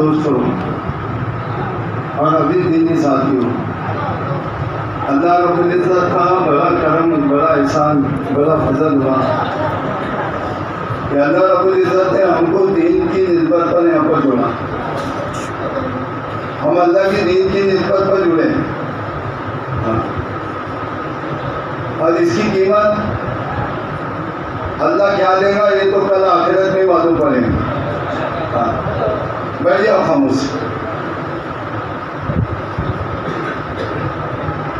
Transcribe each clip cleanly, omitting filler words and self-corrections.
دوستوں اور ابھی دینی ساتھیوں، اللہ رب العزت کا بڑا کرم، بڑا احسان، بڑا فضل ہوا کہ اللہ رب العزت نے ہم کو دین کی نسبت پر یہاں پر جوڑا. ہم اللہ کی دین کی نسبت پر جڑے اور اس کی قیمت اللہ کیا دے گا یہ تو کل آخرت میں معلوم پڑے گا. بیٹھیے آپ خاموش.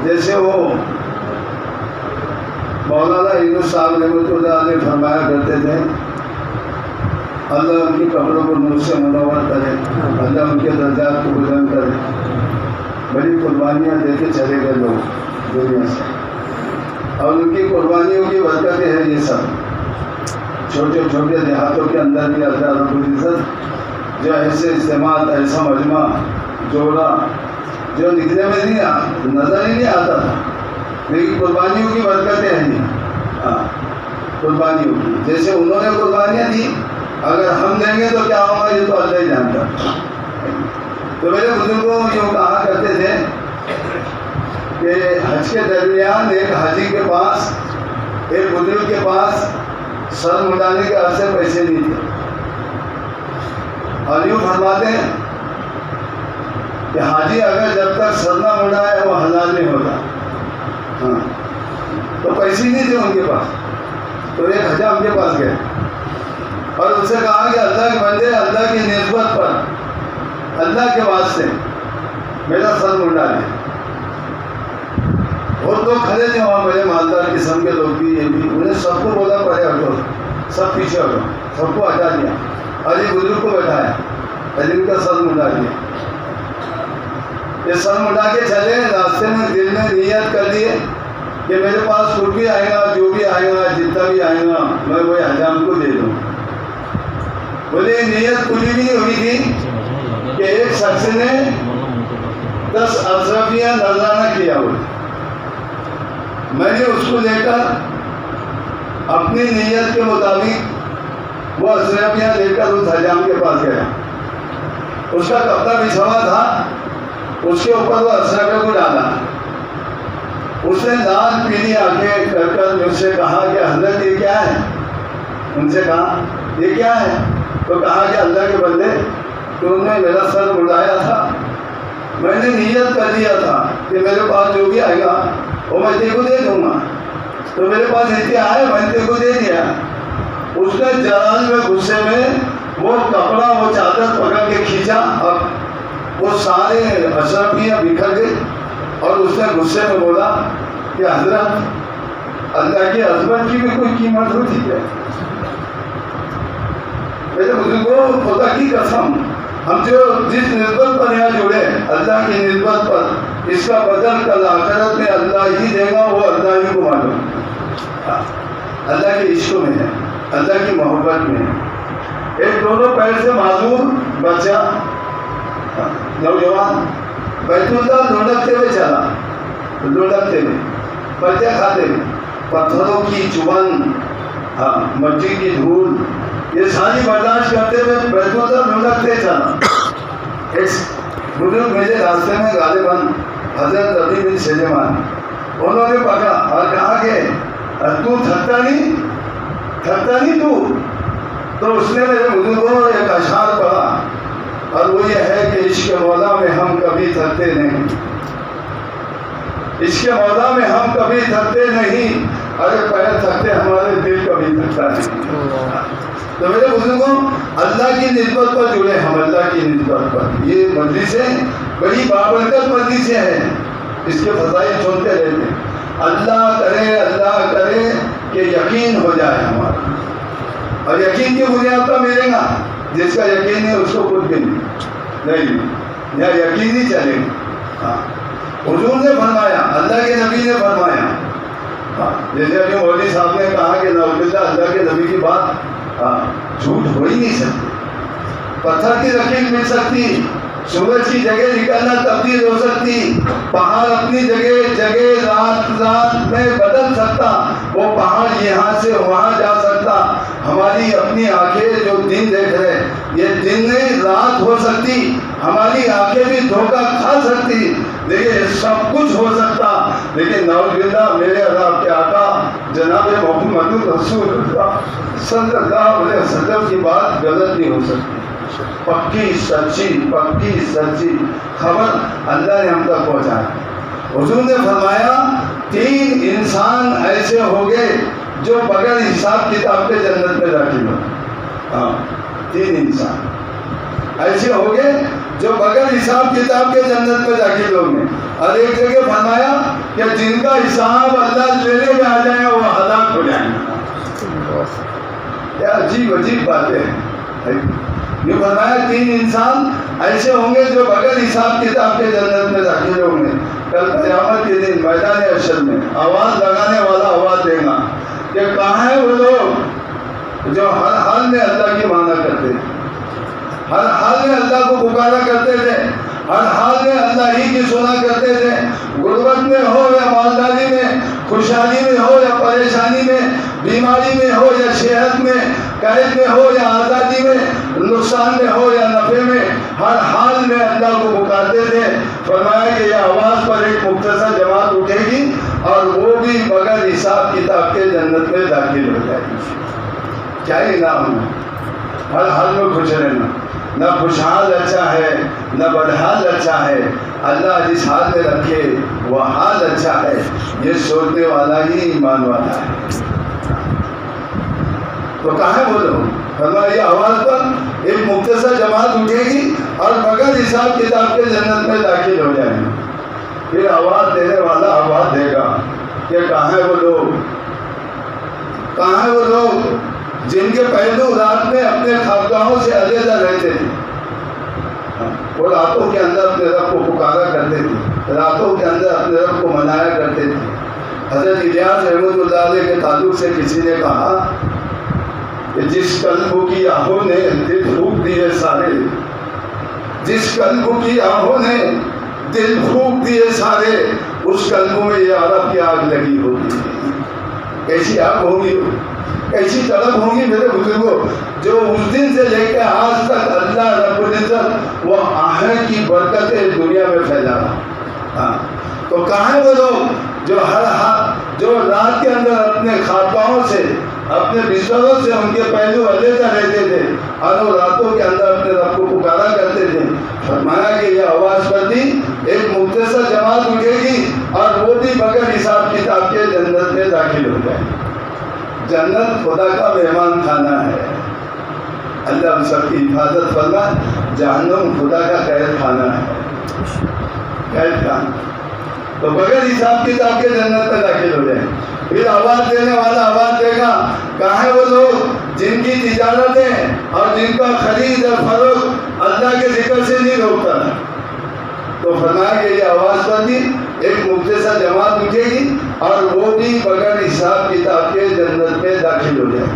جیسے وہ مولانا یونس صاحب رحمۃ اللہ علیہ فرمایا کرتے تھے، اللہ ان کی قبروں کو نور سے منور کرے، اللہ ان کے درجات کو بلند کرے. بڑی قربانیاں دے کے چلے گئے لوگ دنیا سے، اور ان کی قربانیوں کی برکتیں ہیں یہ سب. چھوٹے چھوٹے دیہاتوں کے اندر بھی اللہ رب العزت جو ایسے اجتماع، ایسا مجمع جوڑا جو نکلنے میں نہیں نظر ہی نہیں آتا تھا، لیکن قربانیوں کی برکتیں ہیں. قربانیوں کی جیسے انہوں نے قربانیاں دی، اگر ہم دیں گے تو کیا ہوگا یہ تو اللہ ہی جانتا. تو میرے بزرگوں جو کہا کرتے تھے کہ حج کے درمیان ایک حاجی کے پاس، ایک بزرگ کے پاس سر مڈانے کے عرصے پیسے نہیں تھے، اور یوں فرماتے ہیں کہ حاجی اگر جب تک سر نہ مڈائے وہ حلال نہیں ہوتا. تو پیسے نہیں تھے ان کے پاس. تو ایک حجام کے پاس گئے اور ان سے کہا کہ اللہ کے بندے، اللہ کی نسبت پر، اللہ کے واسطے میرا سر منڈا دے. اور لوگ کھڑے تھے وہاں، بڑے مالدار قسم کے لوگ بھی، یہ بھی. انہیں سب کو بولا پڑے ہٹو، سب پیچھے ہٹو، سب کو ہٹا دیا اور یہ بزرگ کو بیٹھایا، علی کا سر منڈا دیا. یہ سر منڈا کے چلے، راستے میں دل میں نیت کر لیے کہ میرے پاس کچھ بھی آئے گا، جو بھی آئے گا، جتنا بھی آئے گا میں وہی حجام کو دے دوں. بولے نیت پوری بھی نہیں ہوئی تھی کہ ایک شخص نے 10 اشرفیاں نذرانہ کیا. میں نے اس کو لے کر اپنی نیت کے مطابق وہ اشرفیاں لے کر اس حجام کے پاس گیا. اس کا کپڑا بچھا ہوا تھا، اس کے اوپر وہ اشرفیوں کو ڈالا. اس نے لال پیلی آنکھیں کر کر مجھ سے کہا کہ حضرت یہ کیا ہے؟ ان سے کہا یہ کیا ہے؟ تو کہا کہ اللہ کے بندے تم نے میرا سر مڈایا تھا، میں نے نیت کر دیا تھا کہ میرے پاس جو بھی آئے گا وہ میں تیرے کو دے دوں گا. تو میرے پاس اتنے آئے، میں نے تیرے کو دے دیا. اس نے جلال میں غصے میں وہ کپڑا، وہ چادر پکڑ کے کھینچا اور وہ سارے اشرفیاں بکھر گئے. اور اس نے غصے میں بولا کہ حضرت اللہ کی عظمت کی بھی کوئی قیمت ہوتی ہے. میرے بزرگوں، خدا کی قسم، ہم جو جس نسبت پر یہاں جڑے، اللہ کی نسبت پر، اس کا بدل کل آخرت میں اللہ ہی دے گا، وہ اللہ ہی کو معلوم. اللہ کے عشق میں ہے، اللہ کی محبت میں ہے. ایک دونوں پیر سے معذور بچہ نوجوان بیت اللہ لڑکتے ہوئے چلا، لڑکتے ہوئے، بچے کھاتے ہوئے، پتھروں کی چبن، مٹی کی دھول، یہ ساری برداشت کرتے ہوئے بیت اللہ لڑکتے چلا. ایک بزرگ میرے راستے میں غالباً حضرت ربیع بن سلیمان، انہوں نے پکڑا اور کہا کہ تو تھکتا نہیں تو. تو اس نے میرے بزرگوں ایک اشعار پڑھا، اور وہ یہ ہے کہ عشق مولا میں ہم کبھی تھکتے نہیں، عشق مولا میں ہم کبھی تھکتے نہیں. ارے پیر تھکتے، ہمارے دل کبھی تھکتا نہیں. تو میرے بزرگوں، اللہ کی نسبت پر جڑے ہم، اللہ کی نسبت پر. یہ مجلسیں بڑی بابرکت مجلسیں ہیں، اس کے فضائل سنتے رہتے ہیں. اللہ کرے کہ یقین ہو جائے ہمارا، اور یقین کی بنیاد پر ملے گا. جس کا یقین ہے اس کو کچھ بھی نہیں، یا یقین ہی چلے گا. حضور نے فرمایا، اللہ کے نبی نے فرمایا، جیسے ابھی مولوی صاحب نے کہا کہ اللہ کے نبی کی بات جھوٹ ہو ہی نہیں سکتی. پتھر کی لکیر مل سکتی، سورج کی جگہ نکلنا تبدیل ہو سکتی، پہاڑ اپنی جگہ رات میں بدل سکتا، پہاڑ یہاں سے وہاں جا سکتا. ہماری اپنی آنکھیں جو دن دیکھ رہے یہ دن نہیں رات ہو سکتی، ہماری آنکھیں بھی دھوکہ کھا سکتی، دیکھیے سب کچھ ہو سکتا، لیکن نعوذ باللہ میرے اور آپ کے آقا جناب محمد رسول اللہ صلی اللہ علیہ وسلم کی بات غلط نہیں ہو سکتی۔ پکی سچی خبر اللہ نے ہم تک پہنچایا۔ حضور نے فرمایا 3 انسان ایسے ہو گئے جو بغیر حساب کتاب کے جنت میں داخل ہو۔ ہاں 3 انسان ایسے ہو گئے جو بغیر حساب کتاب کے جنت میں داخل ہوں گے۔ اور ایک جگہ فرمایا کہ جن کا حساب اللہ لینے میں آ جائے وہ ہلاک ہو جائیں گے۔ کیا عجیب باتیں ہیں۔ یہ فرمایا 3 انسان ایسے ہوں گے جو بغیر حساب کتاب کے جنت میں داخل ہوں گے۔ کل قیامت کے دن میدان حشر میں آواز لگانے والا آواز دے گا کہ کہاں ہیں وہ لوگ جو ہر حال میں اللہ کی مانا کرتے تھے، ہر حال میں اللہ کو پکارا کرتے تھے، ہر حال میں اللہ ہی کی سنا کرتے تھے، غربت میں ہو یا مالداری میں، خوشحالی میں ہو یا پریشانی میں، بیماری میں ہو یا صحت میں، قید میں ہو یا آزادی میں، نقصان میں ہو یا نفع میں، ہر حال میں اللہ کو پکارتے تھے۔ فرمایا کہ یہ آواز پر ایک مختصر جماعت اٹھے گی اور وہ بھی بغیر حساب کتاب کے جنت میں داخل ہو جائے گی۔ کیا انعام ہے؟ ہر حال میں خوش رہنا، نہ خوشحال اچھا ہے نہ بدحال اچھا ہے، اللہ جس حال میں رکھے وہ حال اچھا ہے، یہ سوچنے والا ہی ایمان والا ہے۔ تو کہاں ہے وہ لوگ؟ فرمایا یہ آواز پر ایک مختصر جماعت اٹھے گی اور بغیر حساب کتاب کے جنت میں داخل ہو جائیں گے۔ پھر آواز دینے والا آواز دے گا کہ کہاں ہے وہ لوگ، کہاں ہے وہ لوگ جن کے پہلو رات میں اپنے خانقاہوں سے علیحدہ رہتے تھے، وہ راتوں کے اندر اپنے رب کو پکارا کرتے تھے، راتوں کے اندر اپنے رب کو منایا کرتے تھے۔ حضرت الیاس رحمۃ اللہ علیہ کے تعلق سے کسی نے کہا کہ جس قلب کی آہوں نے دل پھونک دیے سارے، جس قلب کی آہوں نے دل پھونک دیے سارے، اس قلب میں یہ عرب کی آگ لگی ہوگی۔ کیسی آگ ہوگی، کیسی طلب ہوگی میرے بزرگوں، جو اس دن سے لے کے آج تک اللہ رب العزت وہ آہن کی برکتیں دنیا میں پھیلا رہا۔ تو کہاں وہ لوگ جو جو رات کے اندر اپنے خانقاہوں سے، اپنے بستروں سے ان کے پہلو علیحدہ رہتے تھے اور وہ راتوں کے اندر اپنے رب کو پکارا کرتے تھے۔ فرمایا کہ یہ آواز پر بھی ایک مختصر جماعت اٹھے گی اور وہ بھی بغیر حساب کتاب کے جنت میں داخل ہو جائے۔ جنت خدا کا مہمان خانہ ہے، اللہ ہم سب کی حفاظت فرما۔ جہنم خدا کا قید خانہ ہے، قید خانہ۔ تو بغیر حساب کتاب کے جنت میں داخل ہو جائیں۔ پھر آواز دینے والا آواز دے گا کہاں ہے وہ لوگ جن کی تجارتیں اور جن کا خرید اور فروخت اللہ کے ذکر سے نہیں روکتا۔ تو فرمایا کہ یہ آواز پر بھی ایک مختصر جماعت اٹھے گی اور وہ بھی بغیر حساب کتاب کے جنت میں داخل ہو جائے۔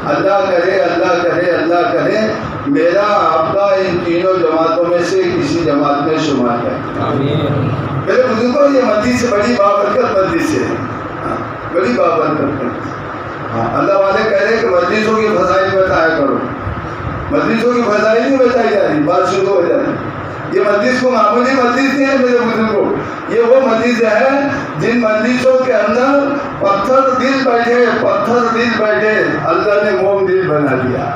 اللہ کرے اللہ کرے اللہ کرے میرا آپ کا ان تینوں جماعتوں میں سے کسی جماعت میں شمار ہے۔ میرے بزرگوں یہ مسجد سے بڑی بابرکت مسجد سے ہے، بڑی بابرکت ہے۔ اللہ والے کہہ رہے ہیں کہ مجلسوں کی فضائل بتایا کرو، مجلسوں کی فضائل نہیں بتائی جا رہی، بات شروع ہو جا رہی۔ یہ مجلس کو معمولی مجلس نہیں ہے میرے بزرگوں، یہ وہ مجلس ہے جن مجلسوں کے اندر پتھر دل بیٹھے، پتھر دل بیٹھے، اللہ نے موم دل بنا دیا۔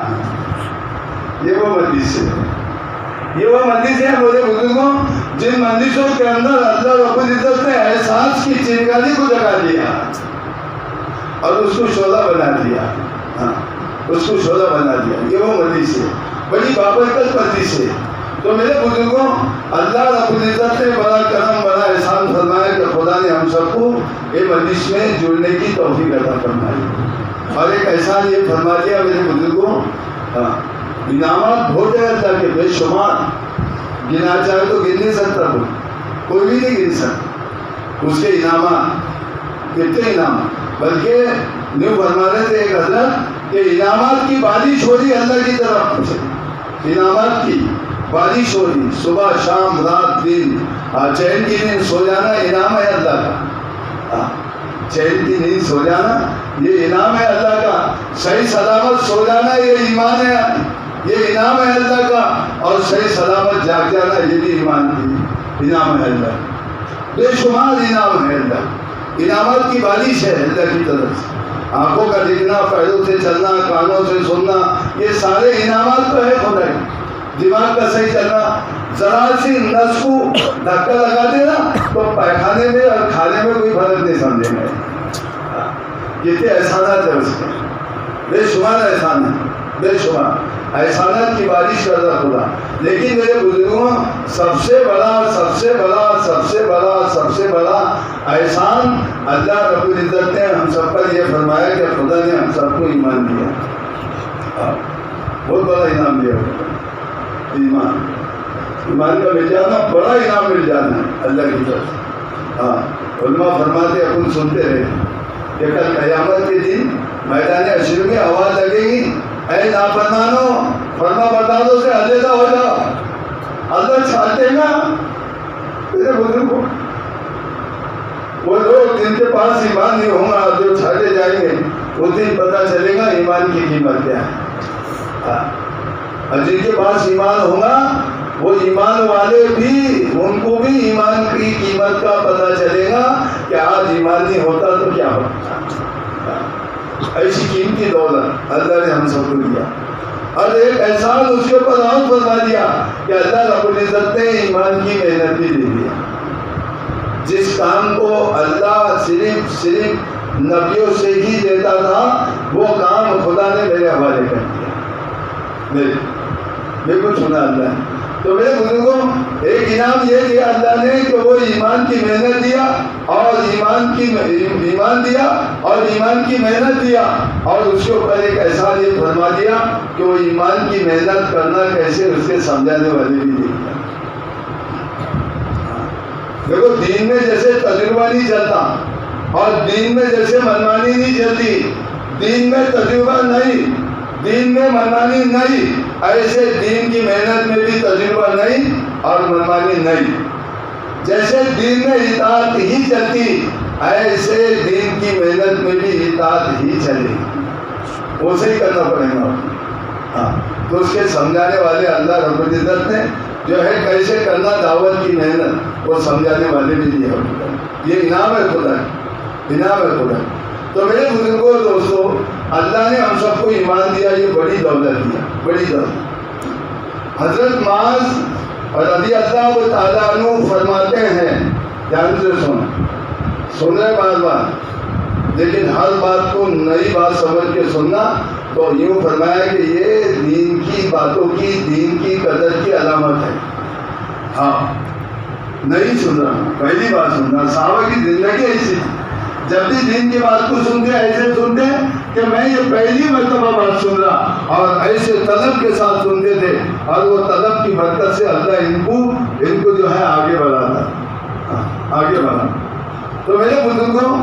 یہ وہ مجلس ہے، یہ وہ مجلس ہے میرے بزرگوں جن مجلسوں کے اندر اللہ رب العزت نے احساس کی چنگاری کو جگا دیا اور اس کو شعلہ بنا دیا، اس کو شعلہ بنا دیا۔ یہ وہ مجلس ہے، بڑی بابرکت مجلس ہے۔ تو میرے بزرگوں اللہ رب العزت نے بڑا کرم بڑا احسان فرمایا کہ خدا نے ہم سب کو یہ مجلس میں جڑنے کی توفیق عطا فرمائی۔ اور ایک احسان یہ فرما دیا میرے بزرگوں، انعامات بہت ہے اللہ کے بے شمار، گنا چاہے تو گن نہیں سکتا، کوئی بھی نہیں گن سکتا اس کے انعامات، کتنے انعامات۔ بلکہ نیو فرما رہے تھے ایک حضرت کہ انعامات کی بارش ہو رہی اللہ کی طرف سے، انعامات کی بارش ہو رہی، صبح شام رات دن، چین کی نیند سو جانا انعام ہے اللہ کا، چین کی نیند سو جانا یہ انعام ہے اللہ کا، صحیح سلامت سو جانا یہ ایمان ہے، یہ انعام ہے اللہ کا، اور صحیح سلامت جاگ جانا یہ بھی ایمان کی انعام ہے اللہ، بے شمار انعام ہے اللہ، انعامات کی بارش ہے اللہ کی طرف سے۔ آنکھوں کا دیکھنا، پیروں سے چلنا، کانوں سے سننا، یہ سارے انعامات تو ہے خدا کے۔ دماغ کا صحیح چلنا، ذرا سی نس کو دھکا لگا دینا تو پیخانے میں اور کھانے میں کوئی فرق نہیں سمجھیں گے۔ کتنے احسانات ہیں اس کے، بے شمار احسان ہے، بے شمار احسانات کی بارش کر رہا خدا۔ لیکن میرے بزرگوں، سب سے بڑا سب سے بڑا سب سے بڑا سب سے بڑا احسان اللہ رب العزت نے ہم سب پر یہ فرمایا کہ خدا نے ہم سب کو ایمان دیا، بہت بڑا انعام دیا ایمان۔ ایمان کا مل جانا بڑا انعام مل جانا ہے اللہ کی طرف سے۔ علماء فرماتے اپن سنتے رہے کہ کل قیامت کے دن میدان حشر میں آواز لگے گی، اے نافرمانو، فرما برداروں سے علیحدہ ہو جاؤ۔ اللہ چھاٹے گا میرے بزرگوں، وہ لوگ جن کے پاس ایمان نہیں ہوگا جو چھاٹے جائیں گے، اس دن پتہ چلے گا ایمان کی قیمت کیا ہے۔ اور جن کے پاس ایمان ہوگا وہ ایمان والے بھی، ان کو بھی ایمان کی قیمت کا پتہ چلے گا کہ آج ایمان نہیں ہوتا تو کیا ہوتا۔ ایسی قیمتی دولت اللہ نے ہم سب کو دیا، اور ایک احسان اس کے اوپر اور فرما دیا کہ اللہ رب العزت نے ایمان کی محنت بھی دے دیا۔ جس کام کو اللہ صرف نبیوں سے ہی دیتا تھا، وہ کام خدا نے میرے حوالے کر دیا، بالکل سنا اللہ نے۔ تو میرے بزرگوں، ایک انعام یہ دیا اللہ نے کہ وہ ایمان کی محنت دیا، اور ایمان دیا اور ایمان کی محنت دیا، اور اس کے اوپر ایک احسان یہ فرما دیا کہ وہ ایمان کی محنت کرنا کیسے اس کے سمجھانے والے بھی دیا۔ دیکھو، دین میں جیسے تجربہ نہیں چلتا، اور دین میں جیسے منمانی نہیں چلتی، دین میں تجربہ نہیں، دین میں منمانی نہیں، ایسے دین کی محنت میں بھی تجربہ نہیں اور منمانی نہیں۔ جیسے دین میں اطاعت ہی چلتی، ایسے دین کی محنت میں بھی اطاعت ہی چلے گی، اسے ہی کرنا پڑے گا۔ تو اس کے سمجھانے والے اللہ رب العزت نے جو ہے کیسے کرنا دعوت کی محنت، وہ سمجھانے والے بھی دیا۔ یہ انعام ہے خدا، انعام ہے خدا۔ تو میرے بزرگوں دوستوں، اللہ نے ہم سب کو ایمان دیا، یہ بڑی دولت دیا، بڑی دولت۔ حضرت معاذ رضی اللہ تعالیٰ عنہ فرماتے ہیں، دھیان سے سن رہے بار بار، لیکن ہر بات کو نئی بات سمجھ کے سننا، تو یوں فرمایا کہ یہ دین کی باتوں کی، دین کی قدر کی علامت ہے۔ ہاں، نہیں سن رہا، پہلی بار سننا۔ صحابہ کی زندگی ایسی، جب بھی دین کی بات کو سنتے ایسے سنتے کہ میں یہ پہلی مرتبہ بات سن رہا، اور ایسے طلب کے ساتھ سنتے تھے، اور وہ طلب کی برکت سے اللہ ان کو جو ہے آگے بڑھاتا، آگے بڑھا۔ تو میرے بزرگوں،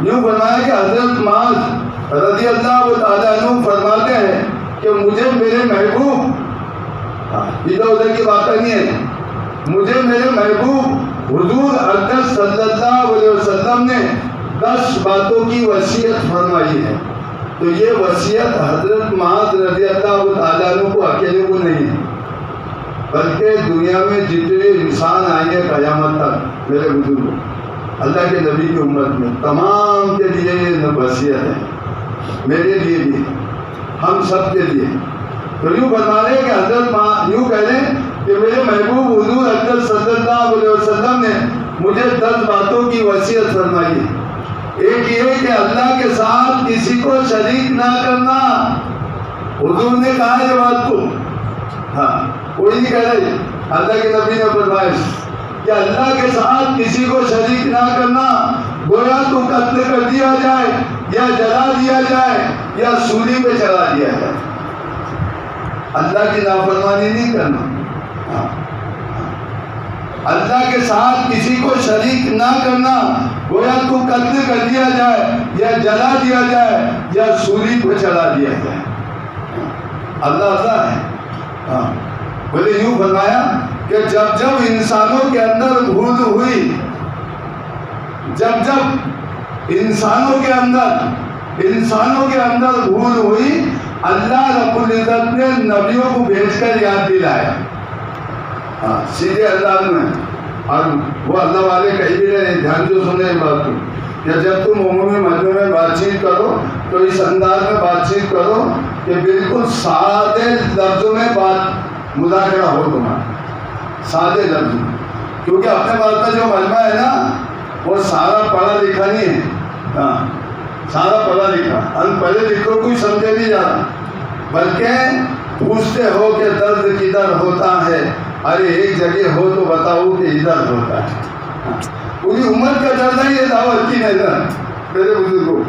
یوں فرمایا کہ حضرت معاذ رضی اللہ تعالیٰ عنہ فرماتے ہیں کہ مجھے میرے محبوب، ادھر ادھر کی باتیں نہیں ہے، مجھے میرے محبوب حضور اقدس صلی اللہ علیہ وسلم نے 10 باتوں کی وصیت فرمائی ہے۔ تو یہ وصیت حضرت معاذ رضی اللہ تعالیٰ عنہ کو اکیلے کو نہیں، بلکہ دنیا میں جتنے انسان آئیں گے قیامت تک، میرے بزرگوں، اللہ کے نبی کی امت میں تمام کے لیے یہ وصیت ہے، میرے لیے بھی، ہم سب کے لیے۔ تو یوں فرما رہے کہ حضرت یوں کہہ رہے کہ میرے محبوب حضور اقدس صلی اللہ علیہ وسلم نے مجھے 10 باتوں کی وصیت فرمائی ہے۔ ایک یہ کہ اللہ کے ساتھ کسی کو شریک نہ کرنا، حضور نے کہا یہ بات کو، ہاں کوئی نہیں کہہ رہے، اللہ کے نبی نے فرمایا کہ اللہ کے ساتھ کسی کو شریک نہ کرنا، گویا تو قتل کر دیا جائے یا جلا دیا جائے یا سولی پہ چلا دیا جائے، اللہ کی نافرمانی نہیں کرنا، اللہ کے ساتھ کسی کو شریک نہ کرنا، گویا تو قتل کر دیا جائے یا جلا دیا جائے یا سولی پہ چلا دیا جائے۔ اللہ ہے، بولے یوں فرمایا کہ جب جب انسانوں کے اندر بھول ہوئی، جب جب انسانوں کے اندر بھول ہوئی اللہ رب العزت نے نبیوں کو بھیج کر یاد دلایا، سیدھے انداز میں. اور وہ اللہ والے کہیں بھی رہے، دھیان جو سنے بات کو، کہ جب تم عمومی مجمع میں بات چیت کرو تو اس انداز میں بات چیت کرو کہ بالکل سادے لفظوں میں بات مذاکرہ ہو تمہارا، سادے لفظ میں. کیونکہ اپنے بات میں جو مجمع ہے نا وہ سارا پڑھا لکھا نہیں ہے، سارا پڑھا لکھا، ان پڑھے لکھوں کو سمجھے نہیں جا رہا، بلکہ پوچھتے ہو کہ درد کدھر ہوتا ہے، ارے ایک جگہ ہو تو بتاؤ کہ ادھر ہوتا ہے. پوری امت کا درد ہے یہ دعوت کی نظر میرے بزرگوں.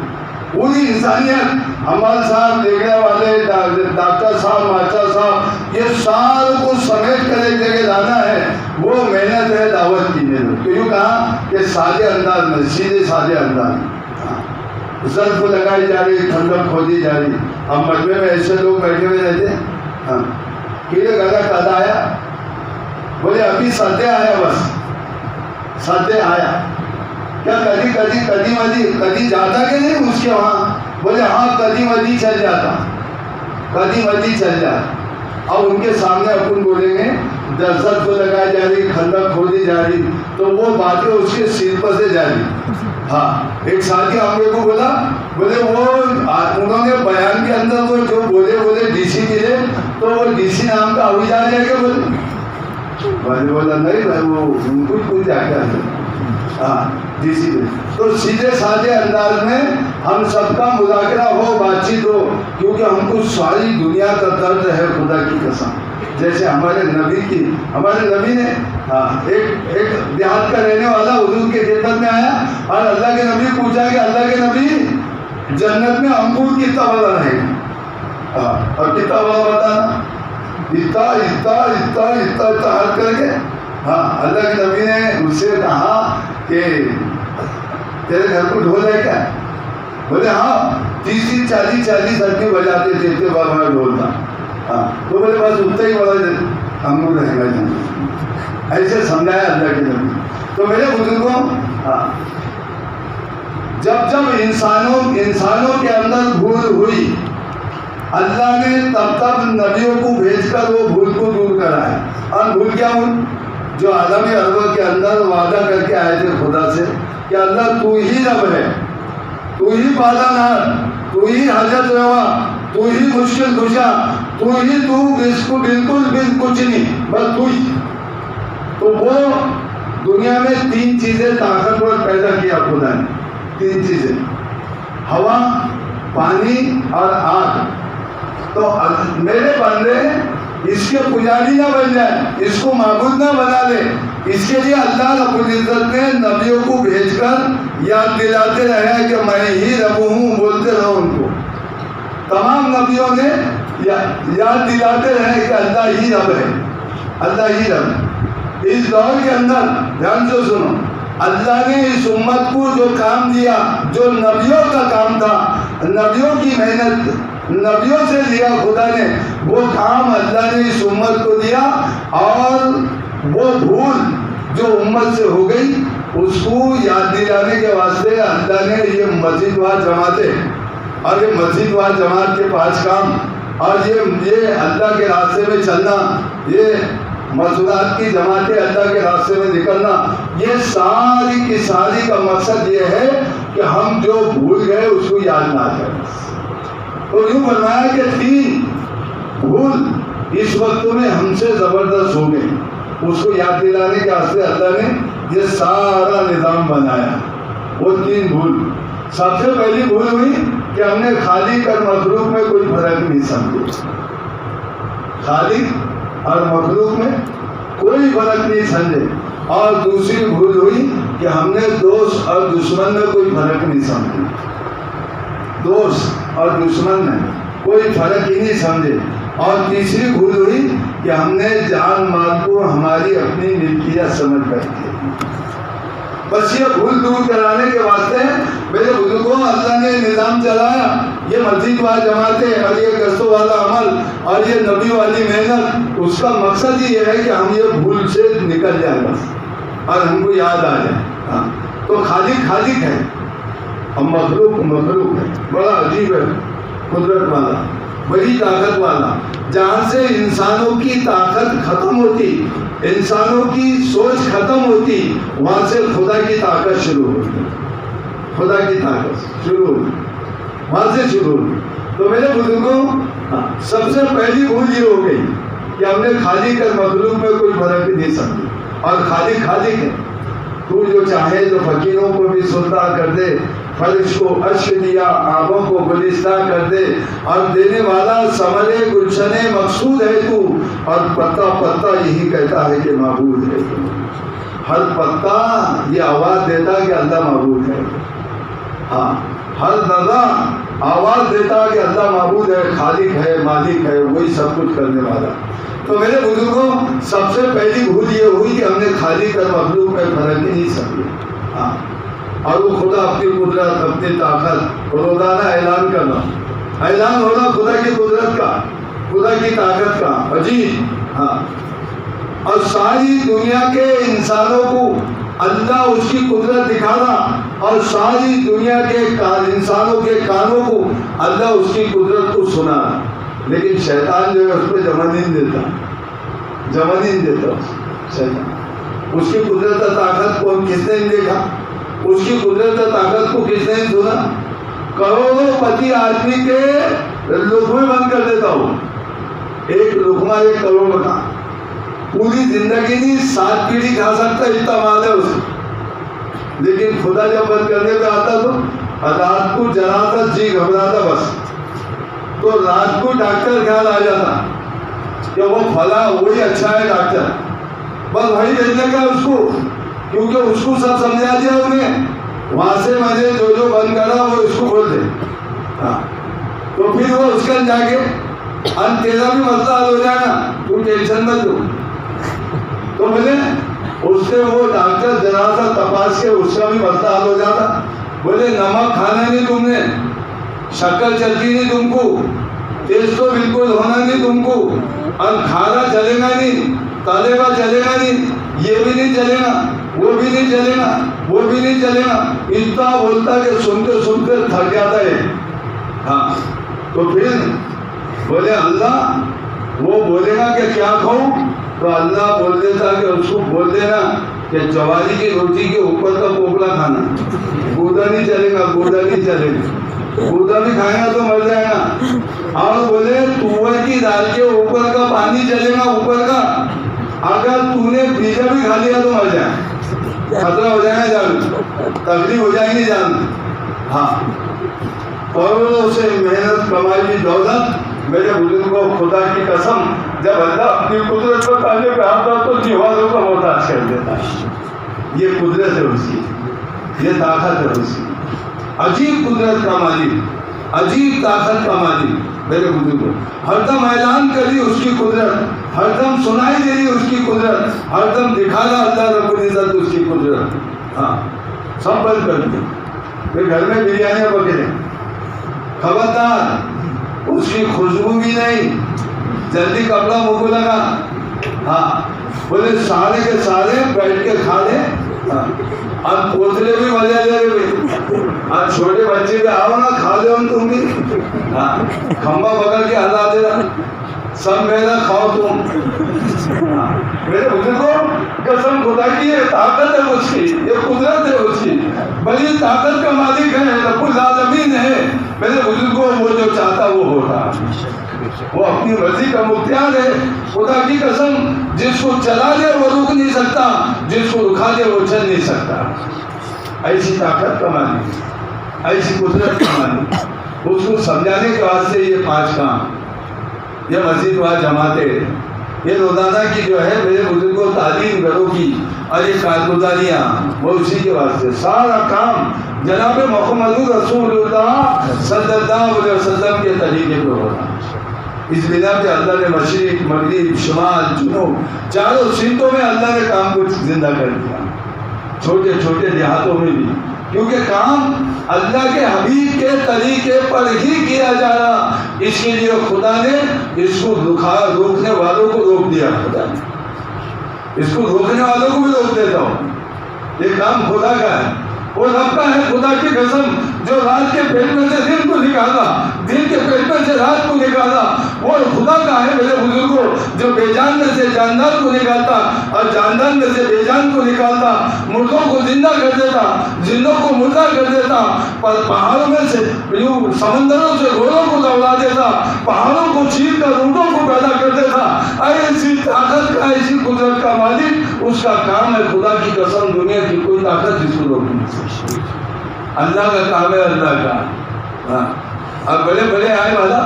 پوری انسانیت، ہمارے صاحب، دیکھنے والے، ڈاکٹر صاحب، ماسٹر صاحب، یہ سارے کو سمیٹ کر ایک جگہ لانا ہے، وہ محنت ہے دعوت کی نظر. تو یوں کہا کہ سادے انداز میں، سیدھے سادے انداز میں زلف لگائی جا رہی، ٹھنڈک کھودی جا رہی. ہم مجمع میں ایسے لوگ بیٹھے ہوئے رہتے، کیڑے گلا کد آیا، بولے ابھی سردے آیا، بس سردے آیا. کیا کدی جاتا کہ نہیں اس کے وہاں؟ بولے ہاں کدی مدی چل جاتا، کدی مدی چل جاتا. اب ان کے سامنے اپن بولیں گے زلف لگائی جا رہی، ٹھنڈک کھودی جا رہی، تو وہ باتیں اس کے سر پر سے جا رہی. ایک ساتھی ہم لوگ کو بولا، بولے وہ انہوں نے بیان کے اندر وہ جو بولے ڈی سی ملے تو وہ ڈی سی نام کا ہوئی جا رہا ہے کہ بولے بولا نہیں بھائی وہ ان کو کچھ جا کے ڈی سی میں. تو سیدھے سادے انداز میں ہم سب کا مذاکرہ ہو، بات چیت ہو، کیونکہ ہم کو ساری دنیا کا درد ہے خدا کی قسم. جیسے ہمارے نبی نے ایک دیہات کا رہنے والا حضور کے خدمت میں آیا اور اللہ کے نبی پوچھا کہ اللہ کے نبی جنت میں انگور کتنا بڑا رہے گا، اور کتنا بڑا بتانا، اتنا حل کر کے. اللہ کے نبی نے اس سے کہا کہ تیرے گھر کو ڈھول ہے کیا؟ بولے ہاں 30 40 آدمی بجاتے تھے، اتنے بڑا ڈھول تھا. تو بولے بس اتنا ہی بڑا انگور رہے گا، ایسے سمجھایا اللہ کے نبی. تو میرے بزرگوں، جب انسانوں کے اندر بھول ہوئی، اللہ نے تب نبیوں کو بھیج کر وہ بھول کو دور کرا ہے. اور بھول کیا ہوں جو عالم ارواح کے اندر وعدہ کر کے آئے تھے خدا سے کہ اللہ تو ہی رب ہے، تو ہی پالنہار، تو ہی حاجت روا، تو ہی مشکل کشا، تو اس کو بالکل کچھ نہیں، بس تو ہی. تو وہ دنیا میں 3 چیزیں طاقتور پیدا کیا خدا نے، 3 چیزیں، ہوا، پانی اور آگ. تو میرے بندے اس کے پجاری نہ بن جائے، اس کو معبود نہ بنا لے، اس کے لیے اللہ رب العزت نے نبیوں کو بھیج کر یاد دلاتے رہے کہ میں ہی رب ہوں، بولتے رہو ان کو. تمام نبیوں نے یاد دلاتے رہے کہ اللہ ہی رب ہے، اللہ ہی رب ہے. اس دور کے اندر دھیان سے سنو، اللہ نے اس امت کو جو کام دیا، جو نبیوں کا کام تھا، نبیوں کی محنت، نبیوں سے لیا خدا نے، وہ کام اللہ نے اس امت کو دیا. اور وہ بھول جو امت سے ہو گئی اس کو یاد دلانے کے واسطے اللہ نے یہ مسجد وار جماعتیں، اور یہ مسجد وار جماعت کے 5 کام، اور یہ اللہ کے راستے میں چلنا، یہ مسجدات کی جماعتیں اللہ کے راستے میں نکلنا، یہ ساری کی ساری کا مقصد یہ ہے کہ ہم جو بھول گئے اس کو یاد نہ کریں. تو یوں فرمایا کہ 3 بھول اس وقت میں ہم سے زبردست ہو گئی، اس کو یاد دلانے کے واسطے اللہ نے یہ سارا نظام بنایا. وہ 3 بھول. سب سے پہلی بھول ہوئی کہ ہم نے خالق اور مخلوق میں کوئی فرق نہیں سمجھے، خالق اور مخلوق میں کوئی فرق نہیں سمجھے. اور دوسری بھول ہوئی کہ ہم نے دوست اور دشمن میں کوئی فرق نہیں سمجھے، دوست اور دشمن میں کوئی فرق ہی نہیں سمجھے. اور تیسری بھول ہوئی کہ ہم نے جان مال کو ہماری اپنی ملکیت سمجھ بیٹھے. بس یہ بھول دور کرانے کے واسطے میرے بزرگوں اللہ نے نظام چلایا، یہ مسجد والا جماعتیں اور یہ گشتوں والا عمل اور یہ نبی والی محنت. اس کا مقصد ہی یہ ہے کہ ہم یہ بھول سے نکل جائیں بس، اور ہم کو یاد آ جائے. تو خالق ہے اور مخلوق ہے. بڑا عجیب ہے، قدرت والا. بڑی طاقت والا، جہاں سے انسانوں کی طاقت ختم ہوتی، انسانوں کی سوچ ختم ہوتی، وہاں سے خدا کی طاقت شروع ہوتی، خدا کی طاقت شروع ہوتی، وہاں سے شروع ہوتی۔ تو میرے بزرگوں، سب سے پہلی بھول یہ ہو گئی کہ ہم نے خالق اور مخلوق میں کوئی فرق ہی نہیں سمجھی، اور خالق خالق ہے، تو جو چاہے تو فقیروں کو بھی سلطہ کر دے، فرش کو عرش دیا، آبوں کو گلستہ کر دے، اور دینے والا ثمرے گلشن مقصود ہے تو، اور پتا پتا یہی کہتا ہے کہ معبود ہے تو، ہر پتا یہ آواز دیتا کہ اللہ معبود ہے، ہاں ہر نظر آواز دیتا کہ اللہ معبود ہے، خالق ہے، مالک ہے، وہی سب کچھ کرنے والا۔ تو میرے بزرگوں، سب سے پہلی بھول یہ ہوئی کہ ہم نے خالق اور مخلوق میں فرق ہی نہیں سمجھا، ہاں، اور وہ خدا اپنی قدرت، اپنی طاقت روزانہ اعلان کرنا، اعلان ہونا خدا کی قدرت کا، خدا کی طاقت کا، عجیب، ہاں، اور ساری دنیا کے انسانوں کو اللہ اس کی قدرت دکھانا، اور ساری دنیا کے انسانوں کے کانوں کو اللہ اس کی قدرت کو سنانا۔ لیکن شیطان جو ہے اس پہ جمع نہیں دیتا، جمع نہیں دیتا شیطان۔ اس کی قدرت و طاقت کو کس نے دیکھا، اس کی قدرت و طاقت کو کس نے سنا؟ کروڑوں پتی آدمی کے لقمے بند کر دیتا ہوں، ایک لقمہ 1 کروڑ کا، پوری زندگی نہیں 7 پیڑھی کھا سکتا، اتنا مال ہے اسے۔ لیکن خدا جب بند کرنے پہ آتا تو رات کو جنازہ جی گھبراتا، بس تو رات کو ڈاکٹر خیال آ جاتا کہ وہ فلاں وہی اچھا ہے ڈاکٹر، بس وہی بھیجنے کا اس کو، کیونکہ اس کو سب سمجھا دیا انہیں، وہاں سے میں نے جو جو بند کرا وہ اس کو بول دے، ہاں، تو پھر وہ اس کا جا کے تیرا بھی مسئلہ حل ہو جائے گا، تو ٹینشن مت لو۔ تو بولے اس سے وہ ڈاکٹر جنازہ تپاس کے اس کا بھی مسئلہ حل ہو جاتا۔ بولے نمک کھانا نہیں تم نے، شکر چلتی نہیں تم کو، تیز تو بالکل ہونا نہیں تم کو، اور کھانا چلے گا نہیں، تالے کا چلے گا نہیں، یہ بھی نہیں چلے گا، وہ بھی نہیں چلے گا، وہ بھی نہیں چلے گا، اتنا بولتا کہ سنتے سنتے تھک جاتا ہے، ہاں۔ تو پھر بولے اللہ، وہ بولے گا کہ کیا کھاؤں، تو اللہ بول دیتا کہ اس کو بول دینا کہ جواری کی روٹی کے اوپر کا پوپلا کھانا، گودا نہیں چلے گا، گودا نہیں چلے گا، گودا بھی کھائے گا تو مر جائے گا۔ اور بولے تور کی دال کے اوپر کا پانی چلے گا، اوپر کا، اگر تو نے بیجا بھی کھا لیا تو مر جائے، خطرہ ہو جائے گا، جان تکلیف ہو جائے گی جان، ہاں۔ کروڑوں سے محنت کمائی کی دولت، میرے بزرگوں خدا کی قسم، جب اللہ اپنی قدرت کو تانے پہ آتا تو دیواروں کا محتاج کر دیتا ہے۔ یہ قدرت ہے اس کی، یہ طاقت ہے اس کی، عجیب قدرت کا مالک، عجیب طاقت کا مالک۔ میرے بزرگوں ہر دم اعلان کری اس کی قدرت، ہر دم سنائی دے رہی اس کی قدرت، ہر دم دکھانا اللہ رب العزت اس کی قدرت، ہاں، سب بند کر دیا۔ پھر گھر میں بریانیاں پکے، خبردار اس کی خوشبو بھی نہیں، جلدی کپڑا منہ کو لگا، ہاں، بولے سارے کے سارے بیٹھ کے کھا لے، ہاں، اور پوتلے بھی مزہ لے رہے، اور چھوٹے بچے بھی آؤ نا کھا لو تم بھی، ہاں، کھمبا پکڑ کے ہلا دے رہا، سب میرا کھاؤ تم، ہاں۔ میرے بزرگوں قسم خدا کی، یہ طاقت ہے اس کی، یہ قدرت ہے اس کی، بڑی طاقت کا مالک ہے، رب العالمین ہے۔ میرے بزرگوں وہ جو چاہتا وہ ہوتا، وہ اپنی مرضی کا مختار ہے، خدا کی قسم، جس کو چلا دے وہ رک نہیں سکتا، جس کو رکھا دے وہ چل نہیں سکتا۔ ایسی طاقت کا مالک، ایسی قدرت کا مالک، اس کو سمجھانے کے واسطے یہ 5 کام، یہ مسجد وہاں جماعتیں، یہ روزانہ کی جو ہے میرے بزرگوں تعلیم گھروں کی، اور یہ کارگزاریاں، وہ اسی کے واسطے سارا کام جناب محمد رسول اللہ صلی اللہ علیہ وسلم کے طریقے پہ ہونا۔ اس بنا پہ اللہ نے مشرق، مغرب، شمال، جنوب، چاروں سمتوں میں اللہ نے کام کو زندہ کر دیا، چھوٹے چھوٹے دیہاتوں میں بھی، کیونکہ کام اللہ کے حبیب کے طریقے پر ہی کیا جا رہا، اس کے لیے خدا نے اس کو روکنے والوں کو روک دیا، خدا نے اس کو روکنے والوں کو بھی روک دیتا ہوں، یہ کام خدا کا ہے، وہ رب کا ہے خدا کی قسم جو رات کے پیٹ میں سے دن کو نکالا, دن کے پیٹ میں سے رات کو نکالا. وہ خدا کا ہے میرے بزرگوں جو بے جان میں سے جاندار کو نکالتا اور جاندار میں سے بے جان کو نکالتا, مردوں کو زندہ کر دیتا, زندوں کو مردہ کر دیتا, پہاڑوں میں سے سمندروں سے گھوڑوں کو دوڑا دیتا, پہاڑوں کو چیر کر اونٹوں کو پیدا کر دیتا. ایسی طاقت کا, ایسی قدرت کا مالک, اس کا کام ہے خدا کی قسم دنیا کی کوئی طاقت جس کو روک نہیں سکتی. اللہ کا کام ہے, اللہ کا. ہاں اب بڑے بڑے آئے والا,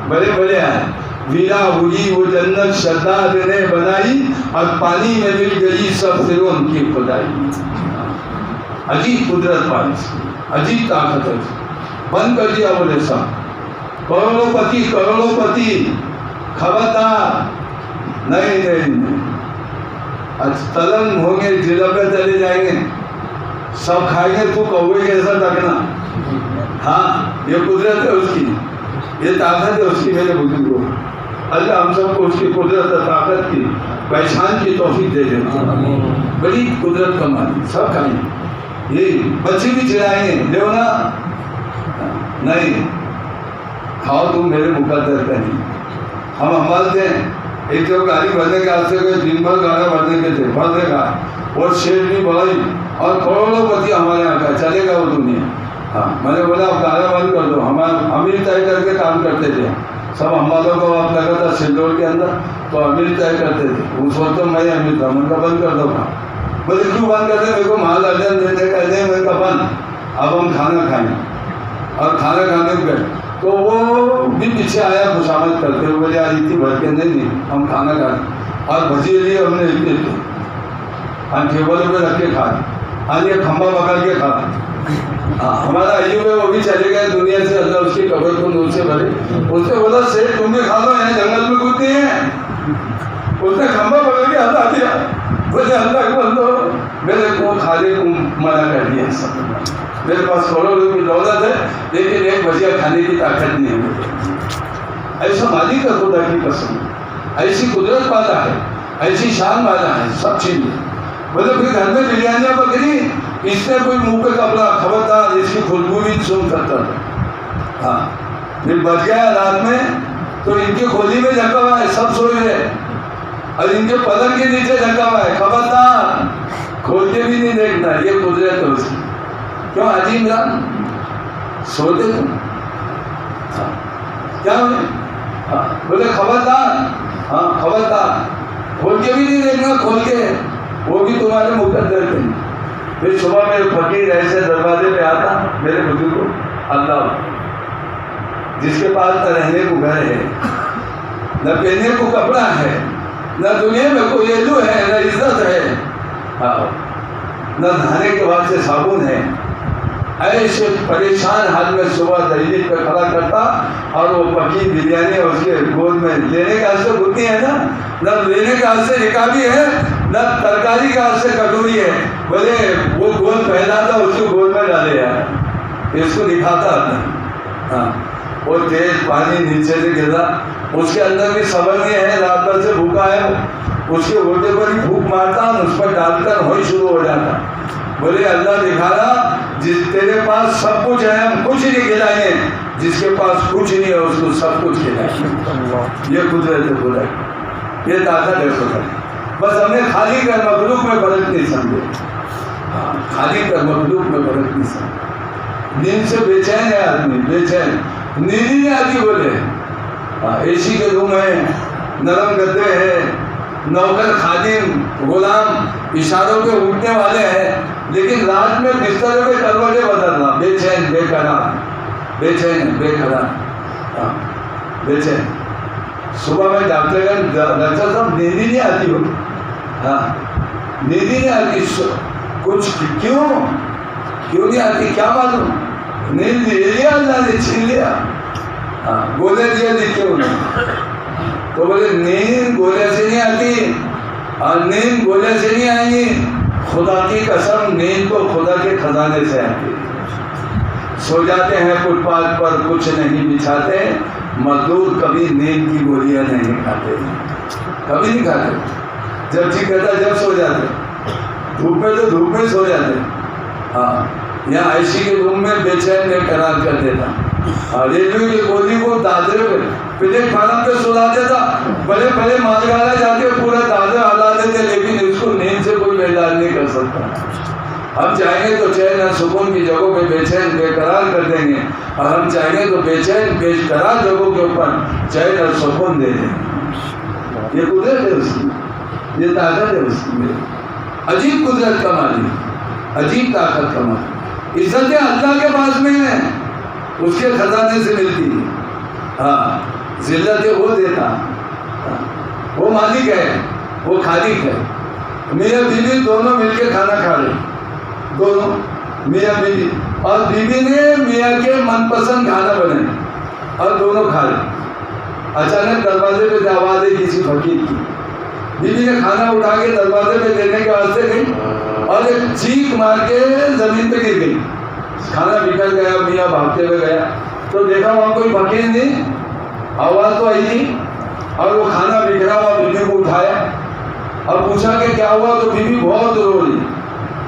بڑے بڑے آئے. ویرا ہوئی وہ جنت شداد نے بنائی اور پانی میں مل گئی سب فرعون کی خدائی. عجیب قدرت پانی سے, عجیب طاقت ہے. بند کر دیا بولے سب. کروڑوں پتی خبردار نہیں نہیں, تلن ہوں گے, ضلع پہ چلے جائیں گے, سب کھائیں گے, تو کوے کیسا ٹکنا. ہاں یہ قدرت ہے اس کی, یہ طاقت ہے اس کی میرے بزرگوں. اللہ ہم سب کو اس کی قدرت اور طاقت کی پہچان کی توفیق دے دیتا. بڑی قدرت کا مالک, سب کھائیں گے. یہ بچے بھی چلائیں گے, دیو نا نہیں کھاؤ تم میرے مقدر کا نہیں. ہم ہمارے تھے ایک جو گاڑی بھرنے کے راستے کو دن بھر گاڑا بھرنے کے تھے, بھرنے کا اور شیر بھی بڑھائی اور کروڑوں پتی ہمارے یہاں کا چلے گا وہ دنیا. ہاں میں نے بولا اب گاڑا بند کر دو. ہم ہی طے کر کے کام کرتے تھے سب. ہماروں کو آپ لگا تھا سندور کے اندر تو امیر طے کرتے تھے. اس وقت میں امیر تھا, میں کا بند کر دو. بولے کیوں بند کرتے, میرے کو مال ارجن دیتے کہتے ہیں. میں کا بند, اب ہم کھانا کھائیں. اور کھانا کھانے کو گئے تو وہ بھی پیچھے آیا خوشامد کرتے ہوئے, بولے آج اتنی بھر کے نہیں ہم کھانا کھائیں. اور بھجی لیے ہم نے اتنے تھے, ہم ٹیبل پہ رکھ کے کھائے. ہاں یہ کھمبا پکڑ کے کھا. ہاں ہمارا ایوب ہے, وہ بھی چلے گئے دنیا سے, اللہ اس کی قبر کو نور سے بھرے. اس نے بولا سیٹ تم بھی کھا لو, یہاں جنگل میں کچھ نہیں ہے. اس نے کھمبا پکڑ کے ہٹا دیا. بولے اللہ کو بندو, میرے کو کھانے کو منع کر دیا. سب میرے پاس کروڑوں کی دولت ہے لیکن ایک بجیا کھانے کی طاقت نہیں ہے. ایسا مالک ہے خدا کی قسم, ایسی قدرت والا ہے, ایسی شان والا ہے, سب چیز. بولے پھر گھر میں بریانیاں پکڑی, اس نے کوئی منہ پہ کپڑا, خبردار اس کی خوشبو بھی سون کرتا تھا. ہاں پھر بچ گیا رات میں تو ان کی کھولی میں جھکا ہوا ہے, سب سوئے ہیں, اور ان کے پلنگ کے نیچے جھکا ہوا ہے. خبردار کھول کے بھی نہیں دیکھنا. یہ قدرت ہے اس کی. کیوں عجیب رام سوتے تم کیا ہوئے. بولے خبردار, ہاں خبردار کھول کے بھی نہیں دیکھنا, کھول کے وہ بھی تمہارے مقدر تھے. پھر صبح میرے فقیر ایسے دروازے پہ آتا, میرے بزرگ کو, اللہ جس کے پاس نہ رہنے کو گھر ہے, نہ پہننے کو کپڑا ہے, نہ دنیا میں کوئی علو ہے, نہ عزت ہے, نہ نہانے کے بعد سے صابن ہے. ایسے پریشان حال میں صبح دہلی پہ کھڑا کرتا اور وہ پکی بریانی اس کے گود میں لینے کا حصہ گھٹنی ہے نا, نہ لینے کا حصہ رکابی ہے, نہ ترکاری کا حصہ کٹوری ہے. بولے وہ گود پہناتا اس کو گود میں ڈالے یار, اس کو دکھاتا نہیں. ہاں وہ تیز پانی نیچے سے گرا, اس کے اندر بھی صبر نہیں ہے, رات بھر سے بھوکا ہے, اس کے گوٹے پر ہی بھوک مارتا, اس پر ڈال کر ہوئی شروع ہو جاتا. بولے اللہ دکھا رہا جس تیرے پاس سب کچھ ہے ہم کچھ نہیں کھلائیں, جس کے پاس کچھ نہیں ہے اس کو سب کچھ کھلائیں. یہ قدرت ہے خدا کی, یہ طاقت ہے خدا کی. بس ہم نے خالی کر مخلوق میں فرق نہیں سمجھے. ہاں خالی کر مخلوق میں فرق نہیں سمجھے. نیند سے بے چین ہے آدمی, بے چین, نیند ہی نہیں آتی. بولے اے سی کے روم ہے, نرم گدے ہیں, نوکر خادم غلام اشاروں پہ اٹھنے والے ہیں, لیکن رات میں بستروں پہ کروٹیں بدلنا, بے چین بے قرار, بے چین بے قرار, بے چین. صبح میں ڈاکٹر ڈاکٹر صاحب نیند ہی نہیں آتی ہو. ہاں نیند ہی نہیں آتی. کچھ کیوں نہیں آتی کیا معلوم, نیند لے لیا اللہ نے, چھین لیا. ہاں گولے دیا دیکھے انہیں تو بولے نیند گولے سے نہیں آتی, اور نیند گولے سے نہیں آئیں گی. خدا کی قسم نیند تو خدا کے خزانے سے آتی. سو جاتے ہیں فٹ پاتھ پر, کچھ نہیں بچھاتے, مزدور کبھی نیند کی گولیاں نہیں کھاتے, کبھی نہیں کھاتے. جب جی کہتا جب سو جاتے, دھوپ میں تو دھوپ میں سو جاتے. ہاں یا آئی کے روم میں بے چین بے قرار کر دیتا، اور ریلوے کی گولی کو دادرے پلیٹ فارم پہ سلا دیتا، بڑے بڑے مالگالا جاتے پورا دادر ہلا دیتے، لیکن اس کو نیند سے کوئی بیدار نہیں کر سکتا۔ ہم چاہیں گے تو چین اور سکون کی جگہوں پہ بے چین بے قرار کر دیں گے، اور ہم چاہیں گے تو بے چین بے قرار جگہوں کے اوپر چین اور سکون دے دیں گے۔ یہ قدرت ہے اس کی، یہ طاقت ہے اس کی، عجیب قدرت کا مالک، عجیب طاقت کا مالک۔ عزتیں اللہ کے پاس میں ہیں، اس کے خزانے سے ملتی ہے۔ ہاں ذلتیں وہ دیتا، وہ مالک ہے، وہ خالق ہے۔ میاں بیوی دونوں مل کے کھانا کھا رہے، دونوں میاں بیوی، اور بیوی نے میاں کے من پسند کھانا بنائے اور دونوں کھا رہے۔ اچانک دروازے پہ آواز ہے کسی فقیر کی، بیوی نے کھانا اٹھا کے دروازے پہ دینے کے واسطے گئی اور ایک چیخ مار کے زمین پہ گر گئی، کھانا بکھر گیا، میاں بھاگتے ہوئے گیا تو دیکھا وہاں کوئی فقیر نہیں، آواز تو آئی تھی، اور وہ کھانا بکھرا ہوا بیوی کو اٹھایا اور پوچھا کہ کیا ہوا، تو بیوی بہت رو رہی